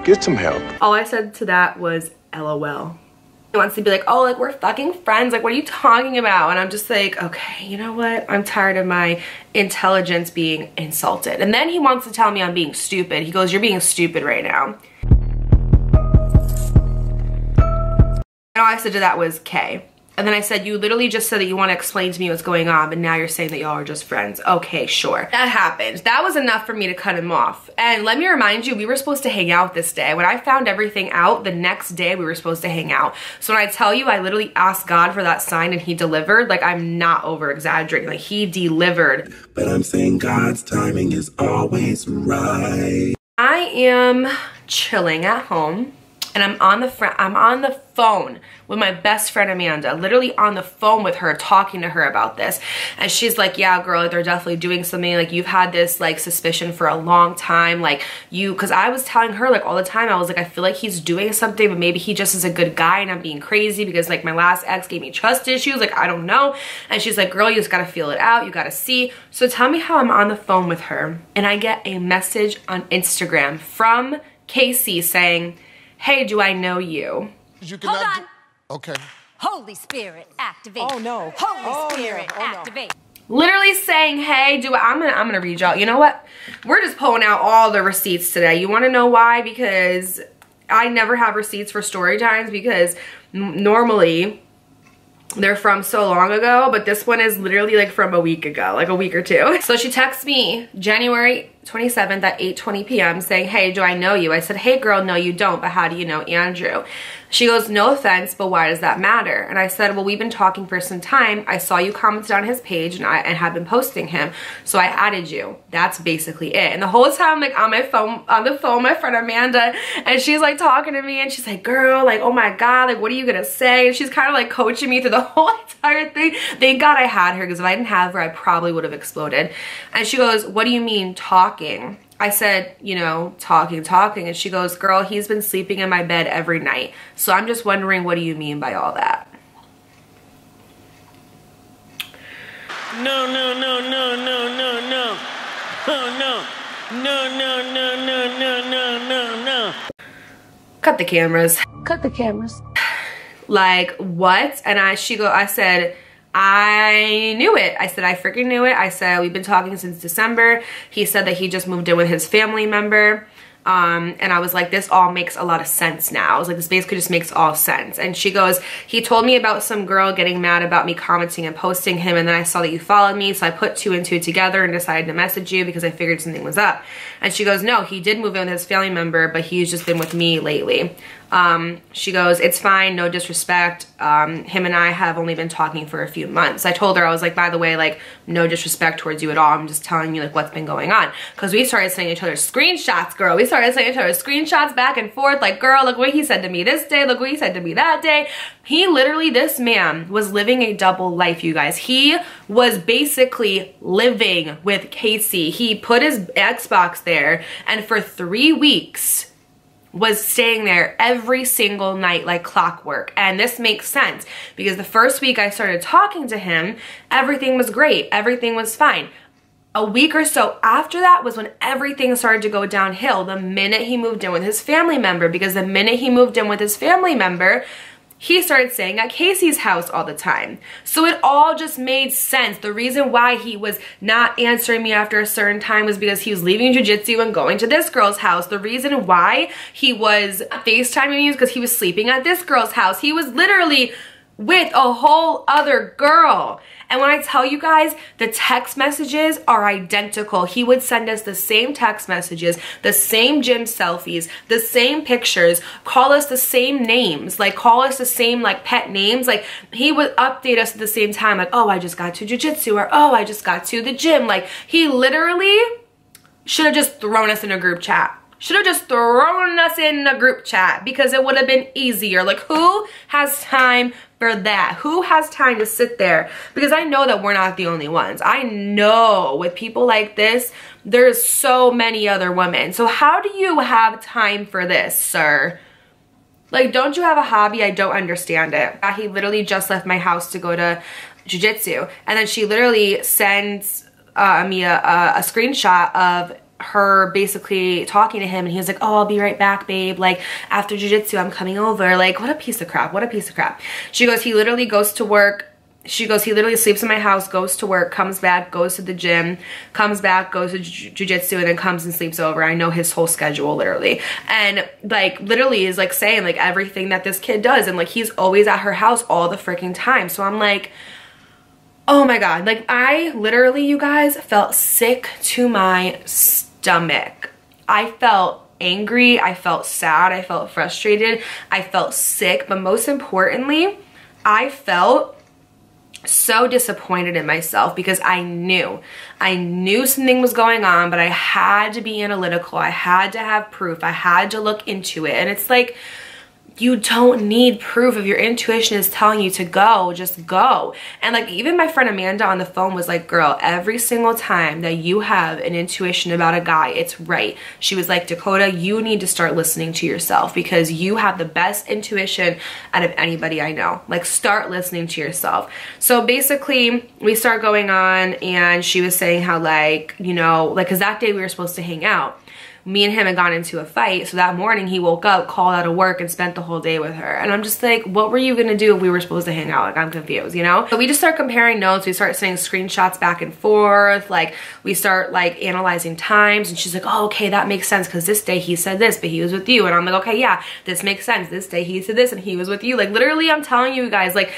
Get some help. All I said to that was LOL. He wants to be like, oh, like, we're fucking friends. Like, what are you talking about? And I'm just like, okay, you know what? I'm tired of my intelligence being insulted. And then he wants to tell me I'm being stupid. He goes, you're being stupid right now. And all I said to that was, K. And then I said, you literally just said that you want to explain to me what's going on, but now you're saying that y'all are just friends. Okay, sure. That happened. That was enough for me to cut him off. And let me remind you, we were supposed to hang out this day. When I found everything out, the next day we were supposed to hang out. So when I tell you, I literally asked God for that sign and he delivered, like, I'm not over exaggerating. Like, he delivered. But I'm saying God's timing is always right. I am chilling at home. And I'm on the phone with my best friend Amanda, literally on the phone with her, talking to her about this. And she's like, yeah, girl, like, they're definitely doing something. Like, you've had this, like, suspicion for a long time. Like, because I was telling her, like, all the time, I was like, I feel like he's doing something, but maybe he just is a good guy and I'm being crazy because, like, my last ex gave me trust issues. Like, I don't know. And she's like, girl, you just gotta feel it out. You gotta see. So tell me how I'm on the phone with her and I get a message on Instagram from Casey saying, hey, do I know you? Hold on. Okay. Holy Spirit, activate. Oh, no. Holy Spirit, no. Oh, no. activate. Literally saying, hey, I'm gonna read y'all. You know what? We're just pulling out all the receipts today. You wanna know why? Because I never have receipts for story times because normally they're from so long ago, but this one is literally like from a week ago, like a week or two. So she texts me January 27th at 8:20 p.m. saying, hey, do I know you? I said, hey girl, no you don't, but how do you know Andrew? She goes, no offense, but why does that matter? And I said, well, we've been talking for some time. I saw you commented on his page and have been posting him. So I added you. That's basically it. And the whole time I'm like on the phone with my friend Amanda, and she's like talking to me and she's like, girl, like, oh my God, like, what are you gonna say? And she's kind of like coaching me through the whole entire thing. Thank God I had her, because if I didn't have her, I probably would have exploded. And she goes, what do you mean talking? I said, you know, talking. And she goes, girl, he's been sleeping in my bed every night. So I'm just wondering, what do you mean by all that? No. Cut the cameras. Cut the cameras. Like, what? And I said, I knew it. I said, I freaking knew it. I said, we've been talking since December. He said that he just moved in with his family member. And I was like, this all makes a lot of sense now. I was like, this basically just makes all sense. And she goes, he told me about some girl getting mad about me commenting and posting him, and then I saw that you followed me, so I put 2 and 2 together and decided to message you because I figured something was up. And she goes, no, he did move in with his family member, but he's just been with me lately. She goes, it's fine, no disrespect. Him and I have only been talking for a few months. I told her, I was like, by the way, like, no disrespect towards you at all. I'm just telling you, like, what's been going on. Because we started sending each other screenshots, girl. We started sending each other screenshots back and forth, like, girl, look what he said to me this day, look what he said to me that day. He literally, this man was living a double life, you guys. He was basically living with Casey. He put his Xbox there, and for 3 weeks was staying there every single night like clockwork. And this makes sense because the first week I started talking to him, everything was great, everything was fine. A week or so after that was when everything started to go downhill the minute he moved in with his family member, because the minute he moved in with his family member, he started staying at Casey's house all the time. So it all just made sense. The reason why he was not answering me after a certain time was because he was leaving jiu-jitsu and going to this girl's house. The reason why he was FaceTiming me was because he was sleeping at this girl's house. He was literally with a whole other girl. And when I tell you guys, the text messages are identical. He would send us the same text messages, the same gym selfies, the same pictures, call us the same names, like call us the same like pet names. Like he would update us at the same time, like, oh, I just got to jiu-jitsu, or oh, I just got to the gym. Like he literally should have just thrown us in a group chat. Should have just thrown us in a group chat because it would have been easier. Like, who has time for that? Who has time to sit there? Because I know that we're not the only ones. I know with people like this, there's so many other women. So how do you have time for this, sir? Like, don't you have a hobby? I don't understand it. He literally just left my house to go to jiu-jitsu. And then she literally sends me a screenshot of her basically talking to him, and he was like, oh, I'll be right back, babe, like after jiu-jitsu I'm coming over. Like, what a piece of crap, what a piece of crap. She goes, he literally goes to work. She goes, he literally sleeps in my house, goes to work, comes back, goes to the gym, comes back, goes to jiu-jitsu, and then comes and sleeps over. I know his whole schedule, literally. And like literally is like saying like everything that this kid does, and like he's always at her house all the freaking time. So I'm like, oh my God, like I literally, you guys, felt sick to my stomach. I felt angry, I felt sad, I felt frustrated, I felt sick, but most importantly, I felt so disappointed in myself because I knew something was going on, but I had to be analytical, I had to have proof, I had to look into it. And it's like, you don't need proof. If your intuition is telling you to go, just go. And like even my friend Amanda on the phone was like, girl, every single time that you have an intuition about a guy, it's right. She was like, Dakota, you need to start listening to yourself because you have the best intuition out of anybody I know. Like, start listening to yourself. So basically we start going on, and she was saying how like, you know, like, cause that day we were supposed to hang out. Me and him had gone into a fight, so that morning he woke up, called out of work, and spent the whole day with her. And I'm just like, what were you gonna do if we were supposed to hang out? Like, I'm confused, you know? So we just start comparing notes, we start sending screenshots back and forth, like we start like analyzing times, and she's like, oh, okay, that makes sense because this day he said this, but he was with you. And I'm like, okay, yeah, this makes sense. This day he said this and he was with you. Like, literally, I'm telling you guys, like,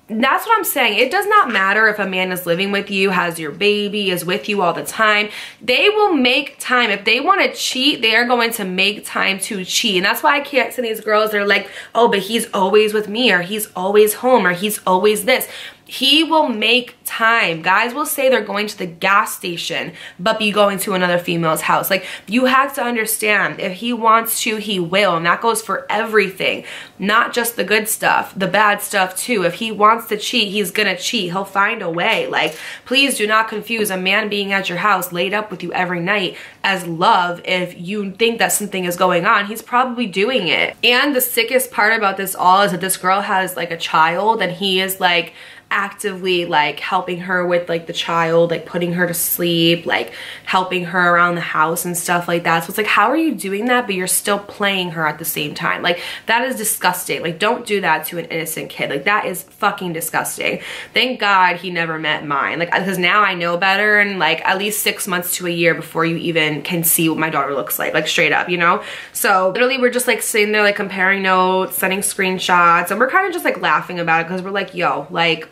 that's what I'm saying. It does not matter if a man is living with you, has your baby, is with you all the time. They will make time. If they want to cheat, they are going to make time to cheat. And that's why I can't send these girls, they're like, oh, but he's always with me, or he's always home, or he's always this. He will make time. Guys will say they're going to the gas station, but be going to another female's house. Like, you have to understand, if he wants to, he will. And that goes for everything, not just the good stuff, the bad stuff too. If he wants to cheat, he's gonna cheat. He'll find a way. Like, please do not confuse a man being at your house, laid up with you every night, as love. If you think that something is going on, he's probably doing it. And the sickest part about this all is that this girl has like a child, and he is like actively like helping her with like the child, like putting her to sleep, like helping her around the house and stuff like that. So it's like, how are you doing that but you're still playing her at the same time? Like, that is disgusting. Like, don't do that to an innocent kid. Like, that is fucking disgusting. Thank God he never met mine, like, because now I know better, and like at least 6 months to a year before you even can see what my daughter looks like straight up, you know? So literally we're just like sitting there like comparing notes, sending screenshots, and we're kind of just like laughing about it because we're like, yo, like,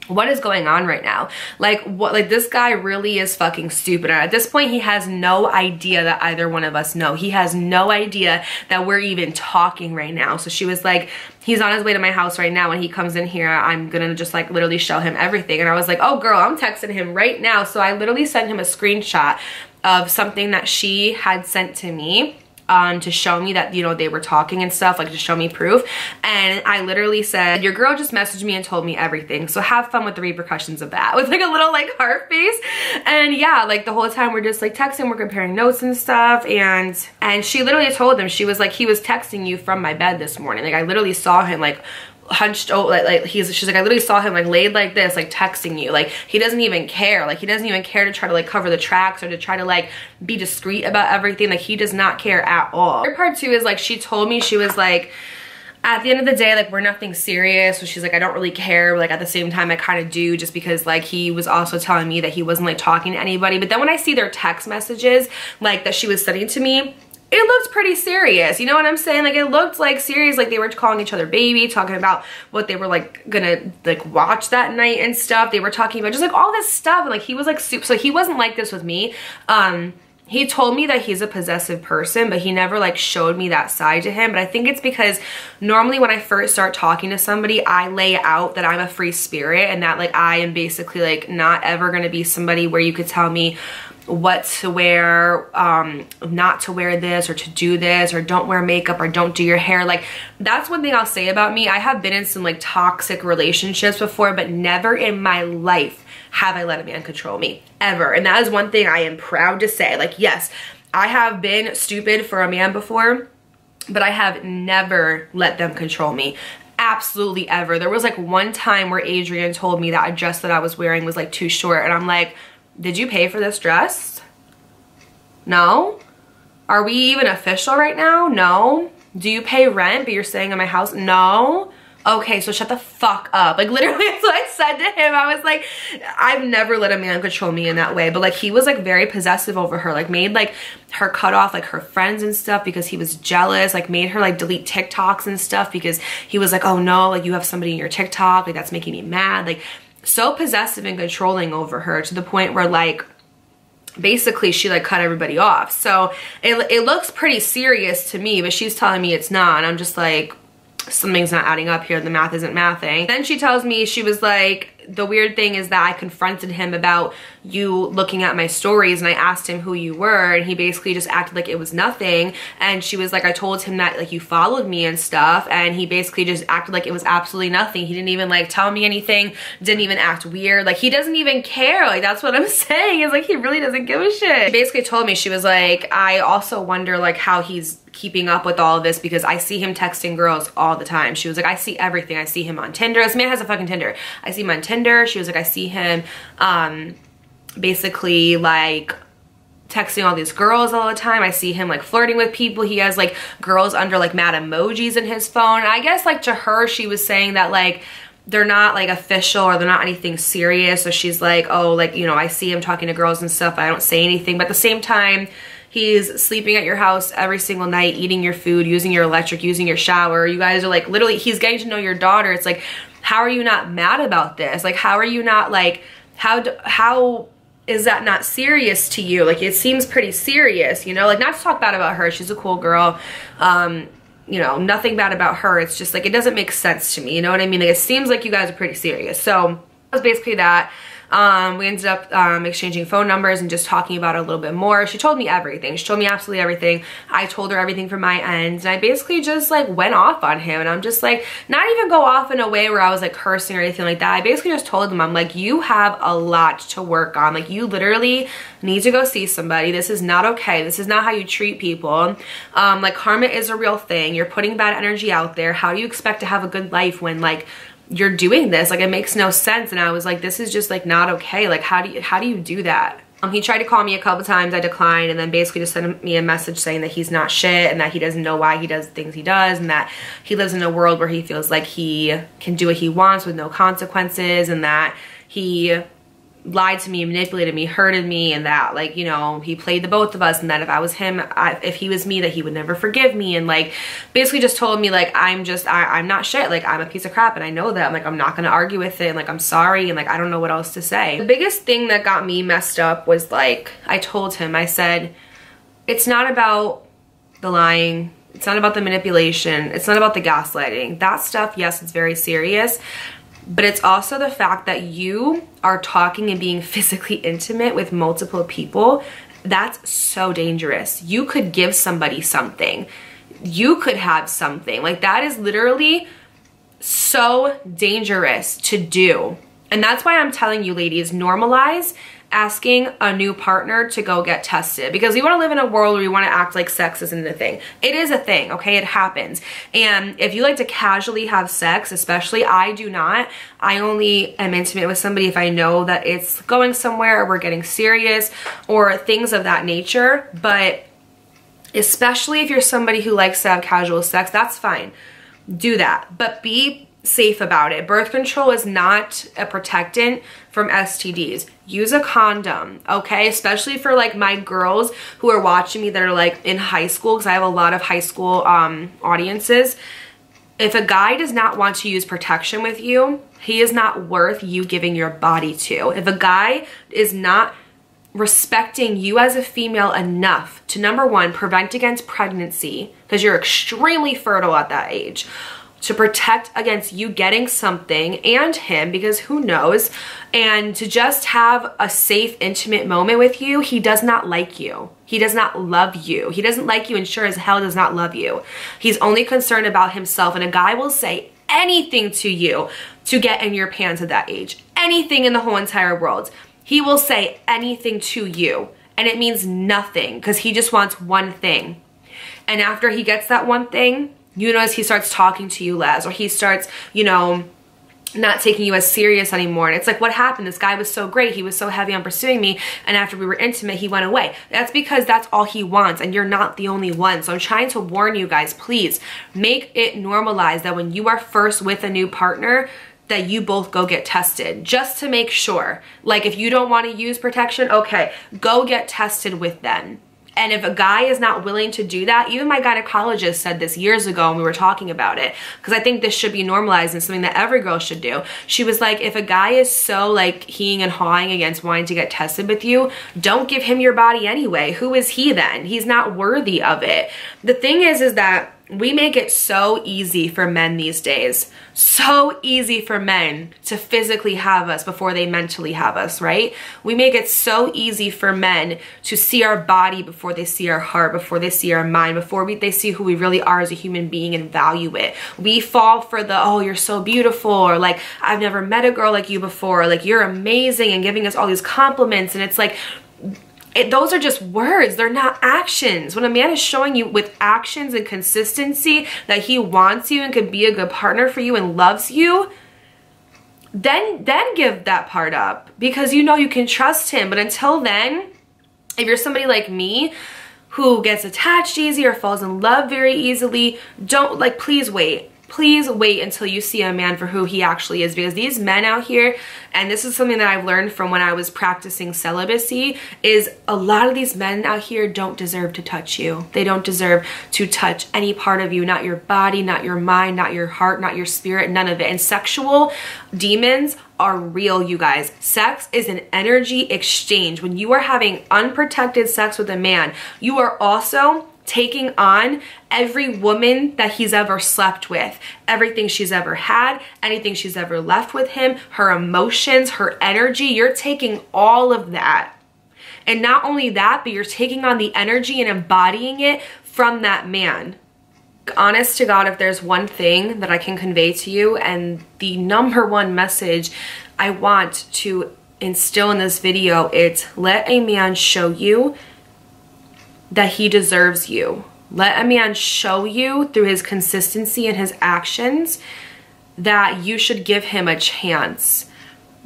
what is going on right now? Like, what, like, this guy really is fucking stupid. And at this point, he has no idea that either one of us know. He has no idea that we're even talking right now. So she was like, he's on his way to my house right now. When he comes in here, I'm gonna just like literally show him everything. And I was like, oh girl, I'm texting him right now. So I literally sent him a screenshot of something that she had sent to me to show me that, you know, they were talking and stuff, like to show me proof. And I literally said, your girl just messaged me and told me everything, so have fun with the repercussions of that, with like a little like heart face. And yeah, like the whole time we're just like texting, we're comparing notes and stuff. And she literally told him, she was like, he was texting you from my bed this morning. Like, I literally saw him like hunched over, like she's like, I literally saw him like laid like this, like texting you. Like, he doesn't even care. Like, he doesn't even care to try to like cover the tracks or to try to like be discreet about everything. Like, he does not care at all. Third part too is like, she told me, she was like, at the end of the day, like, we're nothing serious. So she's like, I don't really care, but like at the same time I kind of do, just because like he was also telling me that he wasn't like talking to anybody. But then when I see their text messages like that she was sending to me, it looked pretty serious, you know what I'm saying? Like, it looked like serious, like they were calling each other baby, talking about what they were like gonna like watch that night and stuff. They were talking about just like all this stuff, and like he was like super, so he wasn't like this with me. He told me that he's a possessive person, but he never like showed me that side to him. But I think it's because normally when I first start talking to somebody, I lay out that I'm a free spirit, and that like I am basically like not ever gonna be somebody where you could tell me, what to wear, not to wear this or to do this, or don't wear makeup or don't do your hair. Like, that's one thing I'll say about me. I have been in some like toxic relationships before, but never in my life have I let a man control me, ever. And that is one thing I am proud to say. Like, yes, I have been stupid for a man before, but I have never let them control me. Absolutely ever. There was like one time where Adrian told me that a dress that I was wearing was like too short, and I'm like, did you pay for this dress? No? Are we even official right now? No. Do you pay rent but you're staying in my house? No. Okay, so shut the fuck up. Like, literally, that's what I said to him. I was like, I've never let a man control me in that way. But like, he was like very possessive over her, like made like her cut off like her friends and stuff because he was jealous, like made her like delete TikToks and stuff because he was like, oh no, like you have somebody in your TikTok, like that's making me mad. Like, so possessive and controlling over her to the point where like basically she like cut everybody off. So it looks pretty serious to me, but she's telling me it's not, and I'm just like, something's not adding up here. The math isn't mathing. Then she tells me, she was like, the weird thing is that I confronted him about you looking at my stories, and I asked him who you were, and he basically just acted like it was nothing. And she was like, I told him that like you followed me and stuff, and he basically just acted like it was absolutely nothing. He didn't even like tell me anything, didn't even act weird. Like, he doesn't even care. Like, that's what I'm saying, is like, he really doesn't give a shit. She basically told me, she was like, I also wonder like how he's keeping up with all of this because I see him texting girls all the time. She was like, I see everything. I see him on Tinder. This man has a fucking Tinder. I see him on Tinder. She was like, I see him basically like texting all these girls all the time. I see him like flirting with people. He has like girls under like mad emojis in his phone. And I guess like to her, she was saying that like they're not like official or they're not anything serious. So she's like, oh, like, you know, I see him talking to girls and stuff. I don't say anything. But at the same time, he's sleeping at your house every single night, eating your food, using your electric, using your shower. You guys are like, literally, he's getting to know your daughter. It's like, how are you not mad about this? Like, how are you not like, how is that not serious to you? Like, it seems pretty serious, you know? Like, not to talk bad about her. She's a cool girl. You know, nothing bad about her. It's just like, it doesn't make sense to me. You know what I mean? Like, it seems like you guys are pretty serious. So that was basically that. We ended up exchanging phone numbers and just talking about it a little bit more. She told me everything. She told me absolutely everything. I told her everything from my end, and I basically just like went off on him. And I'm just like, not even go off in a way where I was like cursing or anything like that. I basically just told him, I'm like, you have a lot to work on. Like, you literally need to go see somebody. This is not okay. This is not how you treat people. Like, karma is a real thing. You're putting bad energy out there. How do you expect to have a good life when like you're doing this? Like, it makes no sense. And I was like, this is just like not okay. Like, how do you do that? He tried to call me a couple times. I declined, and then basically just sent me a message saying that he's not shit and that he doesn't know why he does the things he does, and that he lives in a world where he feels like he can do what he wants with no consequences, and that he lied to me, manipulated me, hurted me, and that like, you know, he played the both of us, and that if I was him, if he was me, that he would never forgive me. And like, basically just told me like, I'm not shit, like I'm a piece of crap, and I know that. I'm like, I'm not gonna argue with it, and like, I'm sorry, and like, I don't know what else to say. The biggest thing that got me messed up was like, I told him, I said, it's not about the lying, it's not about the manipulation, it's not about the gaslighting. That stuff, yes, it's very serious, but it's also the fact that you are talking and being physically intimate with multiple people. That's so dangerous. You could give somebody something. You could have something. Like, that is literally so dangerous to do. And that's why I'm telling you, ladies, normalize asking a new partner to go get tested, because we want to live in a world where we want to act like sex isn't a thing. It is a thing, okay? It happens. And if you like to casually have sex, especially, I do not. I only am intimate with somebody if I know that it's going somewhere, or we're getting serious, or things of that nature. But especially if you're somebody who likes to have casual sex, that's fine. Do that. But be safe about it. Birth control is not a protectant from STDs. Use a condom, okay? Especially for like my girls who are watching me that are like in high school, because I have a lot of high school audiences. If a guy does not want to use protection with you, he is not worth you giving your body to. If a guy is not respecting you as a female enough to, number one, prevent against pregnancy, because you're extremely fertile at that age, to protect against you getting something and him, because who knows, and to just have a safe, intimate moment with you. He does not like you. He does not love you. He doesn't like you and sure as hell does not love you. He's only concerned about himself, and a guy will say anything to you to get in your pants at that age. Anything in the whole entire world. He will say anything to you, and it means nothing because he just wants one thing. And after he gets that one thing, you notice he starts talking to you less, or he starts, you know, not taking you as serious anymore. And it's like, what happened? This guy was so great. He was so heavy on pursuing me. And after we were intimate, he went away. That's because that's all he wants. And you're not the only one. So I'm trying to warn you guys, please make it normalized that when you are first with a new partner, that you both go get tested just to make sure. Like if you don't want to use protection, okay, go get tested with them. And if a guy is not willing to do that, even my gynecologist said this years ago when we were talking about it, because I think this should be normalized and something that every girl should do. She was like, if a guy is so like heeing and hawing against wanting to get tested with you, don't give him your body anyway. Who is he then? He's not worthy of it. The thing is that we make it so easy for men these days. So easy for men to physically have us before they mentally have us, right? We make it so easy for men to see our body before they see our heart, before they see our mind, before they see who we really are as a human being and value it. We fall for the, oh, you're so beautiful, or like, I've never met a girl like you before, or like, you're amazing, and giving us all these compliments. And it's like, those are just words, they're not actions. When a man is showing you with actions and consistency that he wants you and could be a good partner for you and loves you, then give that part up, because you know you can trust him. But until then, if you're somebody like me who gets attached easy or falls in love very easily, don't, like, please wait. Please wait until you see a man for who he actually is, because these men out here, and this is something that I've learned from when I was practicing celibacy, is a lot of these men out here don't deserve to touch you. They don't deserve to touch any part of you, not your body, not your mind, not your heart, not your spirit, none of it. And sexual demons are real, you guys. Sex is an energy exchange. When you are having unprotected sex with a man, you are also taking on every woman that he's ever slept with, everything she's ever had, anything she's ever left with him, her emotions, her energy. You're taking all of that. And not only that, but you're taking on the energy and embodying it from that man. Honest to God, if there's one thing that I can convey to you, and the number one message I want to instill in this video, it's let a man show you that he deserves you. Let a man show you through his consistency and his actions that you should give him a chance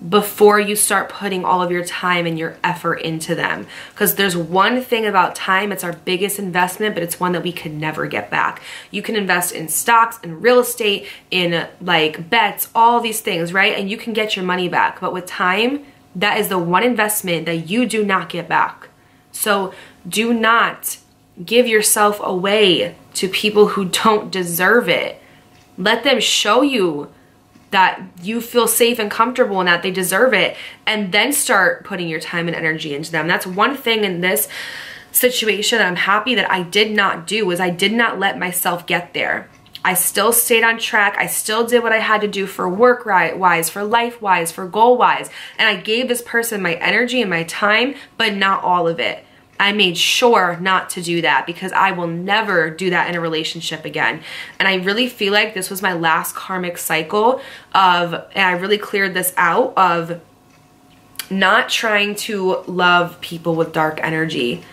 before you start putting all of your time and your effort into them. Because there's one thing about time, it's our biggest investment, but it's one that we can never get back. You can invest in stocks and real estate, in like bets, all these things, right? And you can get your money back. But with time, that is the one investment that you do not get back. So do not give yourself away to people who don't deserve it. Let them show you that you feel safe and comfortable and that they deserve it, and then start putting your time and energy into them. That's one thing in this situation I'm happy that I did not do, is I did not let myself get there. I still stayed on track. I still did what I had to do for work-wise, for life-wise, for goal-wise. And I gave this person my energy and my time, but not all of it. I made sure not to do that, because I will never do that in a relationship again. And I really feel like this was my last karmic cycle of, and I really cleared this out, of not trying to love people with dark energy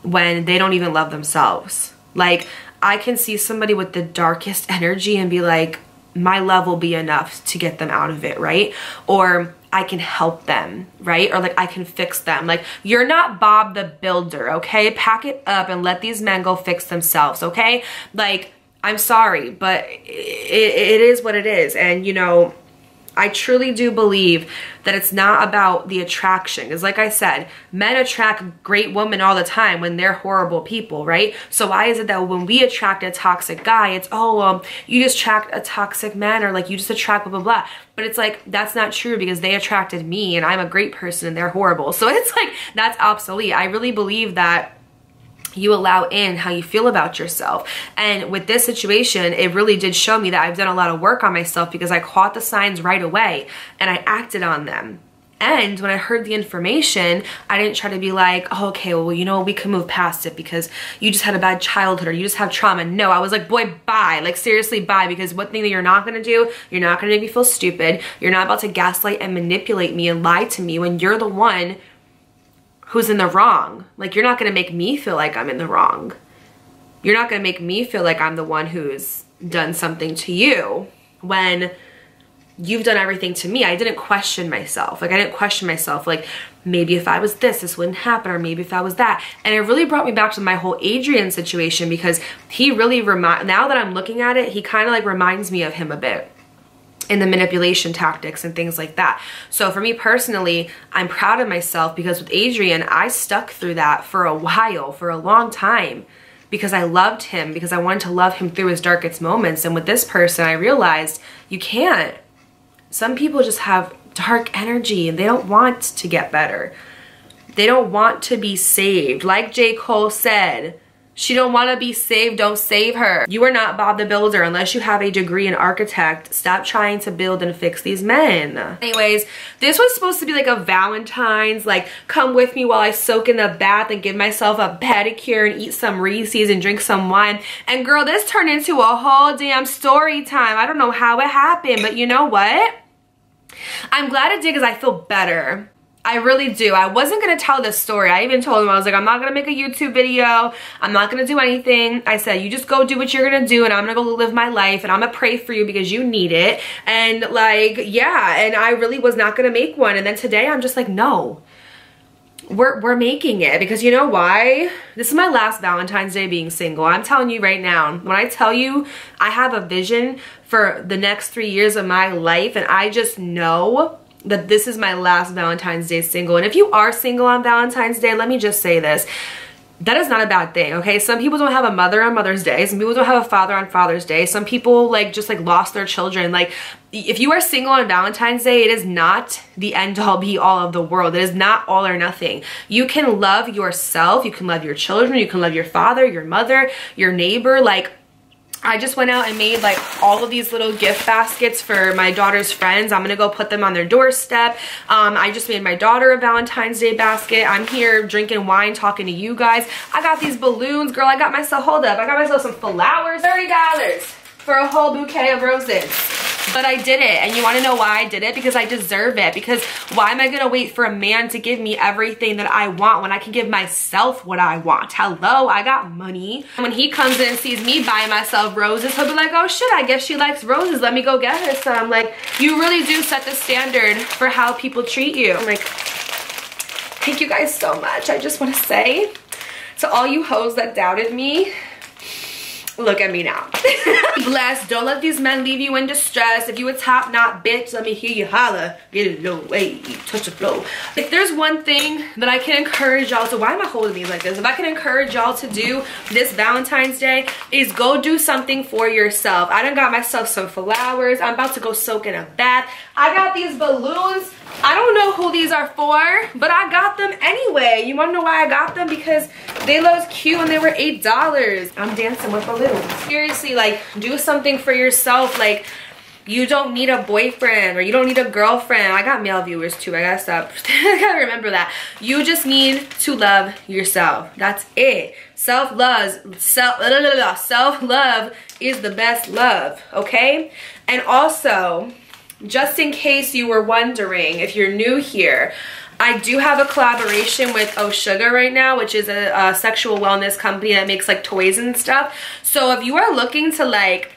when they don't even love themselves. Like, I can see somebody with the darkest energy and be like, my love will be enough to get them out of it, right? Or I can help them, right? Or like, I can fix them. Like, you're not Bob the Builder, okay? Pack it up and let these men go fix themselves, okay? Like, I'm sorry, but it is what it is. And, you know, I truly do believe that it's not about the attraction. Because like I said, men attract great women all the time when they're horrible people, right? So why is it that when we attract a toxic guy, it's, oh, you just attract a toxic man, or like you just attract blah, blah, blah. But it's like, that's not true, because they attracted me and I'm a great person and they're horrible. So it's like, that's obsolete. I really believe that you allow in how you feel about yourself. And with this situation, it really did show me that I've done a lot of work on myself because I caught the signs right away and I acted on them. And when I heard the information, I didn't try to be like, oh, okay, well, you know, we can move past it because you just had a bad childhood or you just have trauma. No, I was like, boy, bye. Like, seriously, bye. Because one thing that you're not going to do, you're not going to make me feel stupid. You're not about to gaslight and manipulate me and lie to me when you're the one who's in the wrong. Like, you're not going to make me feel like I'm in the wrong. You're not going to make me feel like I'm the one who's done something to you when you've done everything to me. I didn't question myself. Like, I didn't question myself. Like, maybe if I was this wouldn't happen, or maybe if I was that. And it really brought me back to my whole Adrian situation, because he really now that I'm looking at it, he kind of like reminds me of him a bit in the manipulation tactics and things like that. So for me personally, I'm proud of myself because with Adrian, I stuck through that for a while, for a long time, because I loved him, because I wanted to love him through his darkest moments. And with this person, I realized you can't. Some people just have dark energy and they don't want to get better. They don't want to be saved. Like J. Cole said, she don't want to be saved, don't save her. You are not Bob the Builder unless you have a degree in architect. Stop trying to build and fix these men. Anyways, this was supposed to be like a Valentine's, like, come with me while I soak in the bath and give myself a pedicure and eat some Reese's and drink some wine. And girl, this turned into a whole damn story time. I don't know how it happened, but you know what? I'm glad it did because I feel better. I really do. I wasn't going to tell this story. I even told him, I was like, I'm not going to make a YouTube video. I'm not going to do anything. I said, you just go do what you're going to do and I'm going to go live my life and I'm going to pray for you because you need it. And like, yeah, and I really was not going to make one. And then today I'm just like, no, we're making it, because you know why? This is my last Valentine's Day being single. I'm telling you right now, when I tell you I have a vision for the next 3 years of my life, and I just know that this is my last Valentine's Day single. And if you are single on Valentine's Day, let me just say this. That is not a bad thing, okay? Some people don't have a mother on Mother's Day. Some people don't have a father on Father's Day. Some people like just like lost their children. Like, if you are single on Valentine's Day, it is not the end all be all of the world. It is not all or nothing. You can love yourself. You can love your children. You can love your father, your mother, your neighbor. Like, I just went out and made like all of these little gift baskets for my daughter's friends. I'm gonna go put them on their doorstep. I just made my daughter a Valentine's Day basket. I'm here drinking wine, talking to you guys. I got these balloons, girl. I got myself, hold up, I got myself some flowers. $30 for a whole bouquet of roses. But I did it, and you want to know why I did it? Because I deserve it. Because why am I going to wait for a man to give me everything that I want when I can give myself what I want? Hello, I got money. When he comes in and sees me buying myself roses, he'll be like, oh shit, I guess she likes roses. Let me go get her some. Like, you really do set the standard for how people treat you. I'm like, thank you guys so much. I just want to say to all you hoes that doubted me, look at me now. Blessed. Don't let these men leave you in distress. If you a top knot bitch, let me hear you holler. Get it low, way, touch the flow. If there's one thing that I can encourage y'all to, why am I holding these like this? If I can encourage y'all to do this Valentine's Day, is go do something for yourself. I done got myself some flowers. I'm about to go soak in a bath. I got these balloons. I don't know who these are for, but I got them anyway. You wanna know why I got them? Because they look cute and they were $8. I'm dancing with balloons. Seriously, like, do something for yourself. Like, you don't need a boyfriend or you don't need a girlfriend. I got male viewers too. I gotta stop. I gotta remember that. You just need to love yourself. That's it. Self-love is the best love, okay? And also, just in case you were wondering, if you're new here, I do have a collaboration with Oh Sugar right now, which is a sexual wellness company that makes like toys and stuff. So if you are looking to like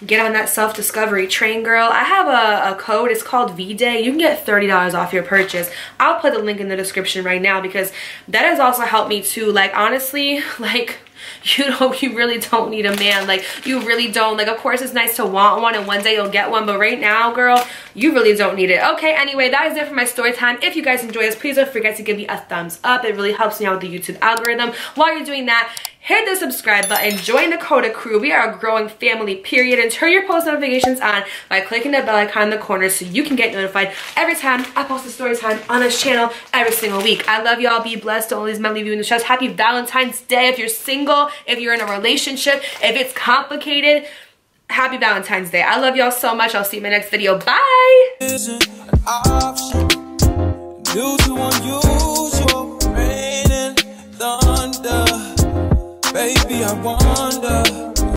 get on that self-discovery train, girl, I have a code. It's called V-Day. You can get $30 off your purchase. I'll put the link in the description right now, because that has also helped me too. Like, honestly, like, you really don't need a man. Like, you really don't. Like, of course it's nice to want one and one day you'll get one, but right now, girl, you really don't need it. Okay, anyway, that is it for my story time. If you guys enjoy this, please don't forget to give me a thumbs up. It really helps me out with the YouTube algorithm. While you're doing that, hit the subscribe button, join the Coda crew. We are a growing family, period. And turn your post notifications on by clicking the bell icon in the corner so you can get notified every time I post a story time on this channel every single week. I love y'all. Be blessed. Don't always leave you in the stress. Happy Valentine's Day if you're single, if you're in a relationship, if it's complicated. Happy Valentine's Day. I love y'all so much. I'll see you in my next video. Bye. Due to unusual rain and thunder, baby, I wonder